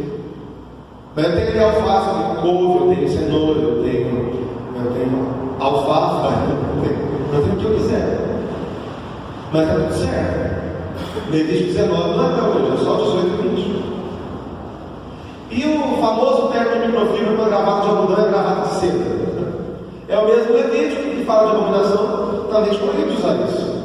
[SPEAKER 1] Mas eu tenho alface, eu tenho couve, eu tenho cenoura, eu tenho alfafa, eu tenho o que eu quiser. Mas está tudo certo. Levítico 19 não é até hoje, é só 18 e 20. E o famoso terno microfibra para gravata de algodão é gravata de seda. É o mesmo Levítico que fala de abominação, também escolhido usar isso.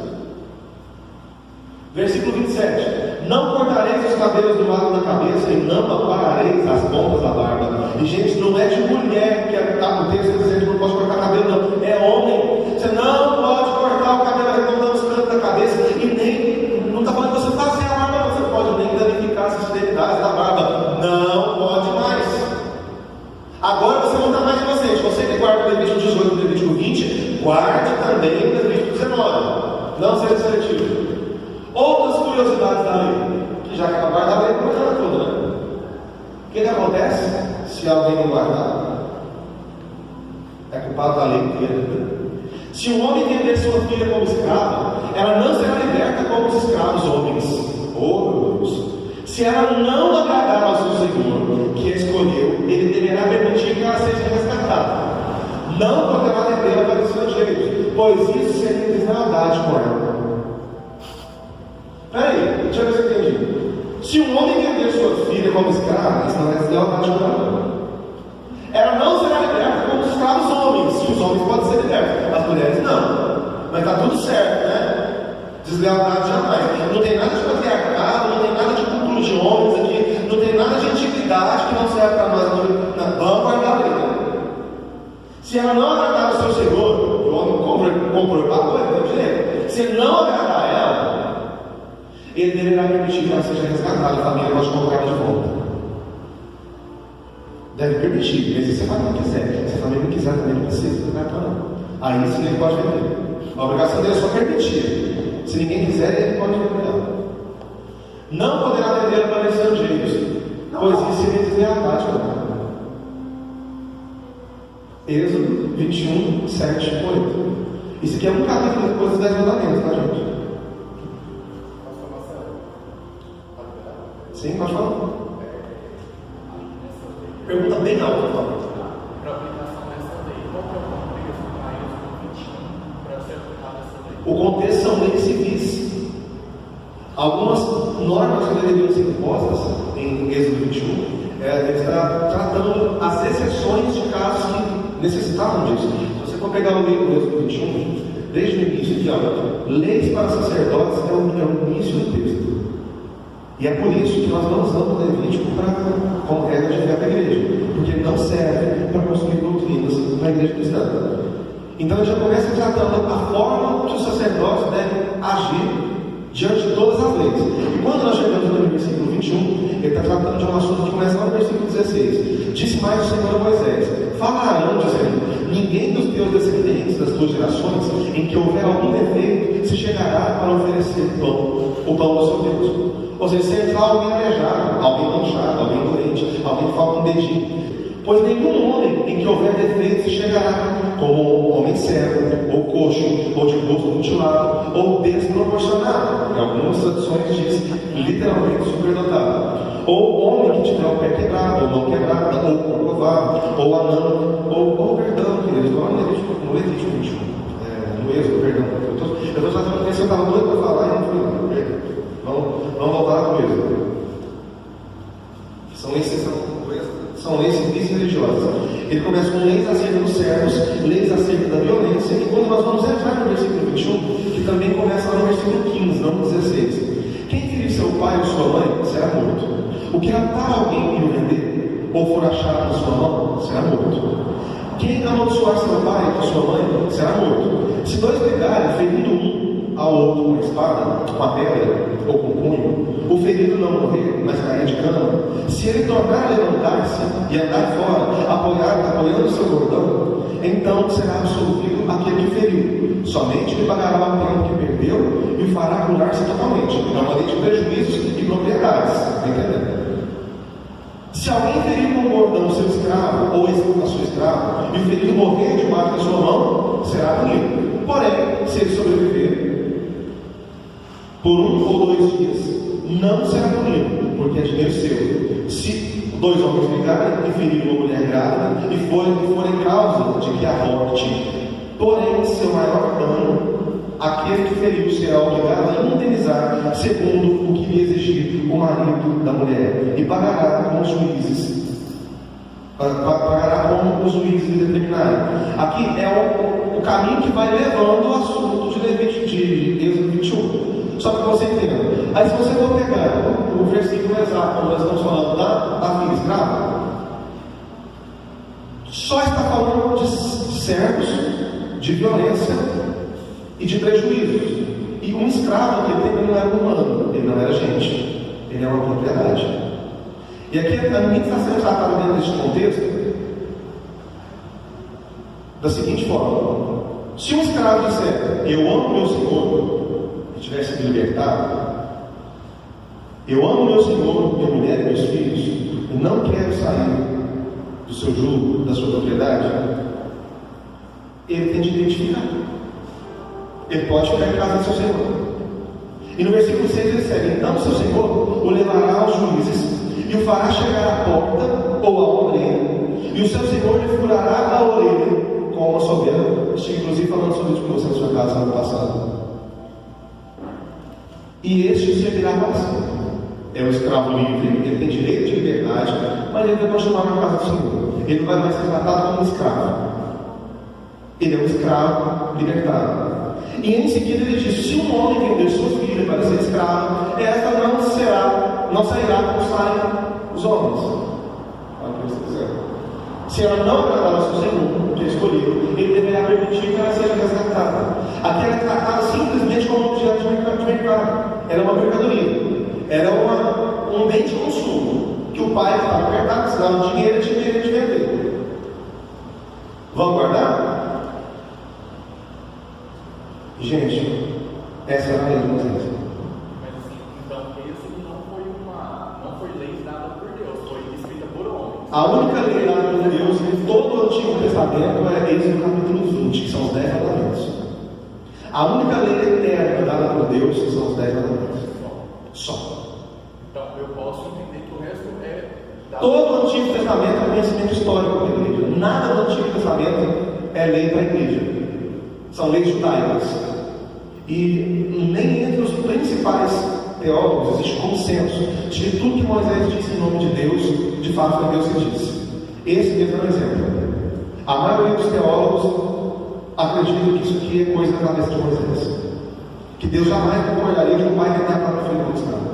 [SPEAKER 1] Versículo 27: não cortareis os cabelos do lado da cabeça e não apagareis as pontas da barba. E gente, não é de mulher que está no texto dizendo que não pode cortar cabelo, não. É homem. Você não pode cortar o cabelo arredondando os cantos da cabeça. E nem, não está falando que você faça sem a barba, não. Você pode nem danificar as extremidades da barba. Não pode mais. Agora você não está mais inocente. Você que guarda o Levítico 18 e o Levítico 20, guarde também o Levítico 19. Não seja seletivo. Outras curiosidades da lei, que já que ela guarda a lei, não guarda toda, né? O que acontece se alguém não guardar? É culpado da lei inteira. Se o homem vender sua filha como escrava, ela não será liberta como os escravos homens. Oh, meu Deus! Se ela não agradar ao seu Senhor, que a escolheu, ele deverá permitir que ela seja resgatada. não poderá vendê-la para estrangeiros, pois isso seria deslealdade com ela. Peraí, deixa eu ver se eu entendi. Se um homem vender sua filha como escrava, isso não é deslealdade com ela. Ela não será liberta como os escravos homens. Se os homens podem ser libertos, as mulheres não. Mas está tudo certo, né? Deslealdade jamais. Não tem nada de patriarcado, não tem nada de cultura de homens aqui, não tem nada de antiguidade que não serve para nós. Vamos guardar a briga. Se ela não agradar o seu Senhor, o homem comprou pagou, ele tem direito. Se ele não agradar ela, ele deverá permitir que ela seja resgatada, a família pode comprar de volta. Deve permitir, mas se a família não quiser, se a família não quiser também não precisa, não vai para não. Aí sim ele pode vender. A obrigação dele é só permitir. Se ninguém quiser, ele pode vender ela. Não poderá vender para estrangeiros, pois isso seria deslealdade com ela. Êxodo 21, 7, 8. Isso aqui é um capítulo depois dos 10 mandamentos, tá, gente? Sim, pode falar. Pergunta bem alta, por favor.
[SPEAKER 2] Para aplicação dessa lei, qual é o contexto para Êxodo 21 para ser aplicada essa lei?
[SPEAKER 1] O contexto são leis civis. Algumas normas que deveriam ser impostas em Êxodo 21, ele está tratando as exceções de casos que necessitavam disso. Se você for pegar o livro do Êxodo 21, desde o início aqui, olha, leis para sacerdotes é o início do texto. E é por isso que nós não usamos o Levítico como regra de fé da igreja, porque não serve para construir doutrinas na igreja cristã. Então ele já começa tratando a forma que os sacerdotes devem agir diante de todas as leis. E quando nós chegamos no versículo 21, ele está tratando de um assunto que começa lá no versículo 16. Disse mais o Senhor a Moisés: fala a Arão, dizendo: ninguém dos teus descendentes, das tuas gerações, em que houver algum defeito, se chegará para oferecer o pão do seu Deus. Ou seja, se entrar alguém aleijado, alguém manchado, alguém doente, alguém que falta um dedinho. Pois nenhum homem em que houver defeito se chegará, como homem cego, ou coxo, ou de rosto mutilado, ou desproporcionado. Em algumas traduções diz literalmente superdotado. Ou homem que tiver o pé quebrado, ou mão quebrada, ou corcovado, ou anão, ou perdão, queridos, no Levítico 21, no Êxodo, perdão. Eu estou tratando de eu estava doido para falar e não fui lá, perdão. Vamos voltar com isso. São leis civis e religiosas. Ele começa com leis acerca dos servos, leis acerca da violência, e quando nós vamos entrar no versículo 21, que também começa lá no versículo 15, não no 16. Quem ferir seu pai ou sua mãe será morto. O que matar alguém e o vender, ou for achado na sua mão, será morto. Quem amaldiçoar seu pai ou sua mãe será morto. Se dois brigarem, ferindo um ao outro com a espada, com a pedra ou com o punho, o ferido não morrer, mas cair de cama, se ele tornar a levantar-se e andar fora, apoiando seu bordão, então será absolvido aquele que feriu. Somente lhe pagará o tempo que perdeu e o fará curar-se totalmente. É uma lei de prejuízos e propriedades. Está entendendo? Se alguém ferir com o bordão o seu escravo ou a sua escrava, e o ferido morrer debaixo da sua mão, será punido. Porém, se ele sobreviver por 1 ou 2 dias, não será punido, porque é dinheiro seu. Se 2 homens brigarem e ferirem uma mulher grávida e forem causa de que a morte, porém, seu maior dano, aquele que feriu será obrigado a indenizar segundo o que lhe exigir o marido da mulher, e pagará com os juízes. Pagará como os juízes determinarem. Aqui é o caminho que vai levando o assunto de Levítico, de Êxodo 21. Só para você entender. Aí se você for pegar o versículo exato, quando nós estamos falando da filha escrava, só está falando de servos, de violência e de prejuízos. E um escravo que ele não era humano, ele não era gente, ele era uma propriedade. E aqui a minha está sendo tratada dentro deste contexto da seguinte forma: se um escravo disser, eu amo meu senhor, e tivesse sido libertado, eu amo meu senhor, minha mulher e meus filhos, e não quero sair do seu jugo, da sua propriedade, ele tem direito de ficar. Ele pode ficar em casa do seu senhor. E no versículo 6 ele segue: então seu senhor o levará aos juízes e o fará chegar à porta ou à orelha, e o seu senhor lhe furará a orelha com como a soberana. Estive inclusive falando sobre isso com você na sua casa no ano passado. E este servirá para sempre. É um escravo livre, ele tem direito de liberdade, mas ele vai continuar na casa do Senhor. Ele não vai mais ser tratado como um escravo. Ele é um escravo libertado. E em seguida ele diz: se um homem vender sua filha para ser escravo, esta não sairá como saem os homens. Se ela não agradar ao seu Senhor, que é escolhido, ele deverá permitir que ela seja resgatada. Aqui ela é tratada simplesmente como um objeto de mercado. Ela é uma mercadoria. Ela é um bem de consumo que o pai que estava apertado, precisava de dinheiro e tinha direito de vender. Vamos guardar? Gente, essa é a lei de Moisés.
[SPEAKER 2] Mas assim, então esse não foi lei dada por Deus, foi escrita por homens.
[SPEAKER 1] A única lei dada por Deus em todo o Antigo Testamento é Êxodo capítulo 20, que são os 10 mandamentos. A única lei eterna dada por Deus são os 10 mandamentos. Só.
[SPEAKER 2] Então eu posso entender que o resto é dado.
[SPEAKER 1] Todo o Antigo Testamento é conhecimento histórico da igreja. Nada do Antigo Testamento é lei para a igreja. São leis judaicas. E nem entre os principais teólogos existe consenso de que tudo que Moisés disse em nome de Deus, de fato foi Deus que disse. Esse mesmo é um exemplo. A maioria dos teólogos acredita que isso aqui é coisa da cabeça de Moisés. Que Deus jamais concordaria de um pai vender a própria filha como escravo.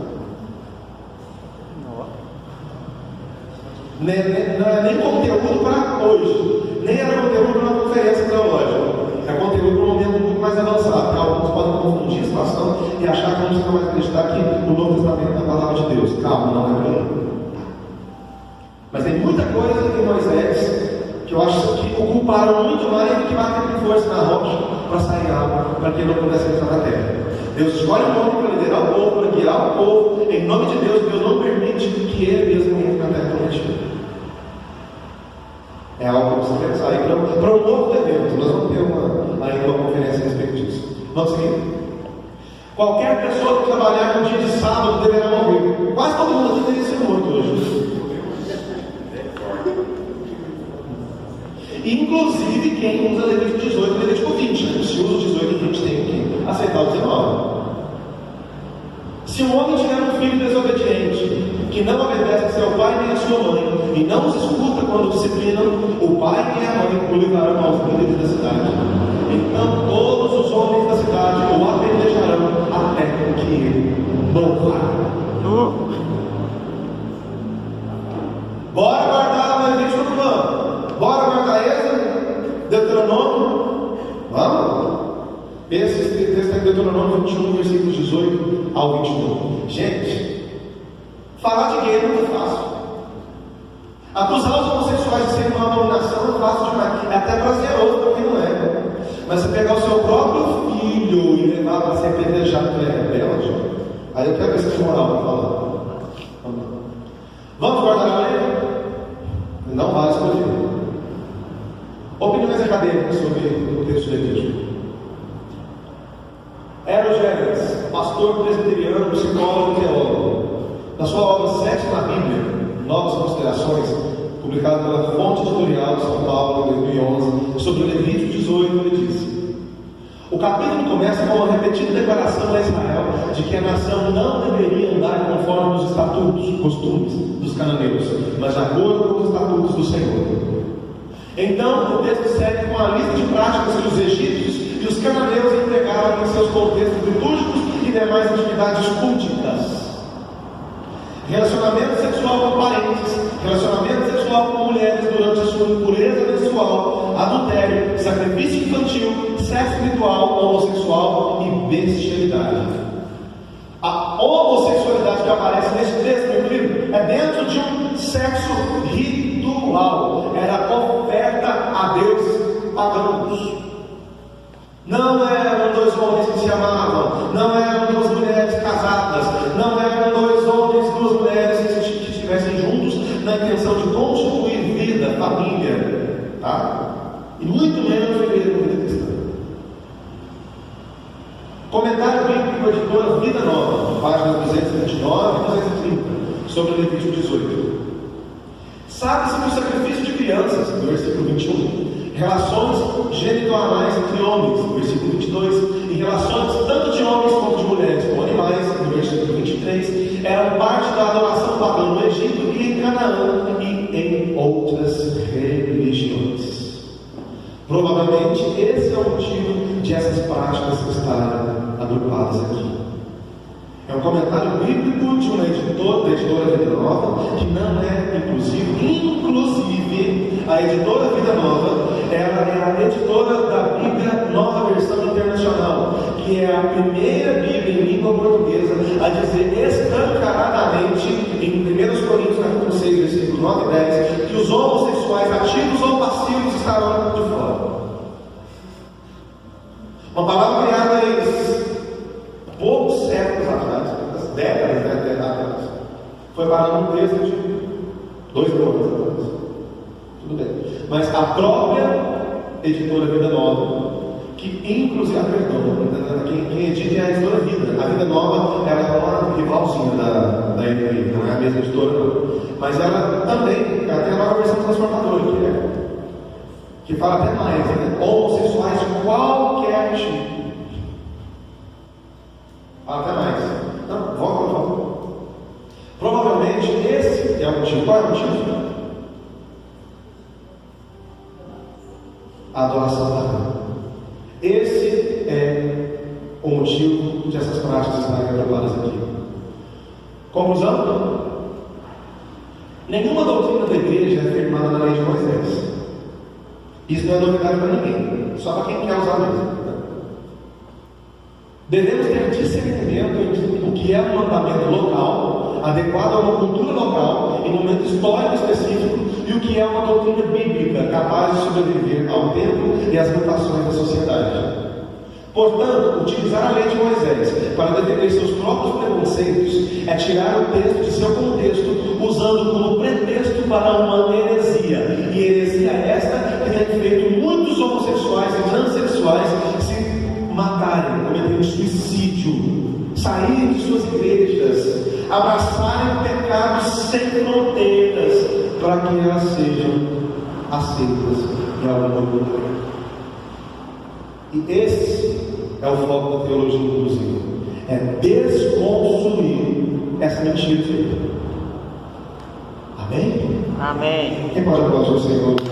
[SPEAKER 1] Não é nem conteúdo para hoje, nem era conteúdo para uma conferência teológica. É conteúdo para um momento muito mais avançado, porque alguns podem confundir a situação e achar que não vai acreditar que o Novo Testamento é a palavra de Deus. Calma, não é por aí. Mas tem muita coisa em Moisés que eu acho que ocuparam muito mais do que bater com força na rocha para sair água, para que ele não pudesse entrar na terra. Deus escolhe um homem para liderar o povo, para guiar o povo. Em nome de Deus, Deus não permite que ele mesmo entre na terra prometida. É algo que precisa pensar aí para um novo evento. Nós vamos ter ainda uma conferência a respeito disso. Vamos seguir? Qualquer pessoa que trabalhar no dia de sábado deverá morrer. Quase todo mundo aqui deveria ser morto hoje. Inclusive quem usa Levítico 18 e Levítico 20. Né? Se usa o 18 e 20 tem que aceitar o 19. Se um homem tiver um filho desobediente, que não obedece a seu pai nem a sua mãe, e não os escuta quando disciplinam, o pai e a mãe o levarão aos líderes da cidade. Então todos os homens da cidade o apedrejarão até que ele morra. Bora guardar o Levítico do plano. Bora guardar Êxodo, Deuteronômio. Vamos? Esse texto é Deuteronômio 21, versículos 18 ao 21. Gente, falar de gay é muito fácil. Acusar os homossexuais de serem uma abominação é fácil demais. É até prazeroso para quem não é. Mas você pegar o seu próprio filho e levar para ser apedrejado porque ele é rebelde, aí eu quero ver se tem moral para falar. Vamos guardar a lei? Não vale escolher. Opiniões acadêmicas sobre o texto de Levítico. Eros, pastor presbiteriano, psicólogo e teólogo. Na sua obra Sexo na Bíblia, Novas Considerações, publicada pela Fonte Editorial de São Paulo em 2011, sobre o Levítico 18, ele disse: o capítulo começa com uma repetida declaração a Israel de que a nação não deveria andar conforme os estatutos, costumes dos cananeus, mas de acordo com os estatutos do Senhor. Então, o texto segue com a lista de práticas que os egípcios e os cananeus empregaram em seus contextos litúrgicos e demais atividades culticas. Relacionamento sexual com parentes, relacionamento sexual com mulheres durante a sua impureza menstrual, adultério, sacrifício infantil, sexo ritual, homossexual e bestialidade. A homossexualidade que aparece nesse texto, meu querido, é dentro de um sexo ritual. Era oferta a deuses pagãos. Não eram dois homens que se amavam, não eram duas mulheres casadas, não eram dois homens e duas mulheres que estivessem juntos na intenção de constituir vida, família, tá? E muito menos viver na vida cristã. Comentário bíblico, editora Vida Nova, páginas 229 e 230, sobre o Levítico 18. Sabe-se que o sacrifício de crianças, no versículo 21, relações genitoanais entre homens, no versículo 22, e relações tanto de homens quanto de mulheres com animais, no versículo 23, eram parte da adoração pagã no Egito e em Canaã e em outras religiões. Provavelmente esse é o motivo de essas práticas estarem agrupadas aqui. É um comentário bíblico de uma editora, da editora Vida Nova, que não é inclusive a editora Vida Nova, ela é a editora da Bíblia Nova Versão Internacional, que é a primeira Bíblia em língua portuguesa a dizer escancaradamente, em 1 Coríntios capítulo 6, versículos 9 e 10, que os homossexuais ativos ou passivos estarão de fora. Uma palavra criada em poucos séculos atrás, décadas atrás, foi para um texto de 2.000 anos atrás. Tudo bem. Mas a própria editora Vida Nova, que inclusive, quem edita é a editora Vida. A Vida Nova, ela é uma rivalzinha da NVI, não é a mesma editora, não. Mas ela também, ela tem a nova versão transformadora, que fala até mais, né? Homossexuais de qualquer tipo. Fala até mais. Não, volta. Provavelmente esse é o motivo. Qual é o motivo? A adoração pagã. Esse é o motivo de essas práticas estarem agrupadas aqui. Conclusão? Nenhuma doutrina da igreja é firmada na lei de Moisés. Isso não é novidade para ninguém, só para quem quer usar mesmo. Devemos ter discernimento entre o que é um mandamento local, adequado a uma cultura local, em um momento histórico específico, e o que é uma doutrina bíblica, capaz de sobreviver ao tempo e às mutações da sociedade. Portanto, utilizar a lei de Moisés para defender seus próprios preconceitos é tirar o texto de seu contexto, usando como pretexto para uma heresia. E heresia esta que tem feito muitos homossexuais e transexuais se matarem, cometerem suicídio, saírem de suas igrejas, abraçarem pecados sem fronteiras, para que elas sejam aceitas em alguma cultura. E esse é o foco da teologia inclusiva, é desconstruir essa mentira. Amém?
[SPEAKER 3] Amém.
[SPEAKER 1] Quem pode aplaudir o Senhor?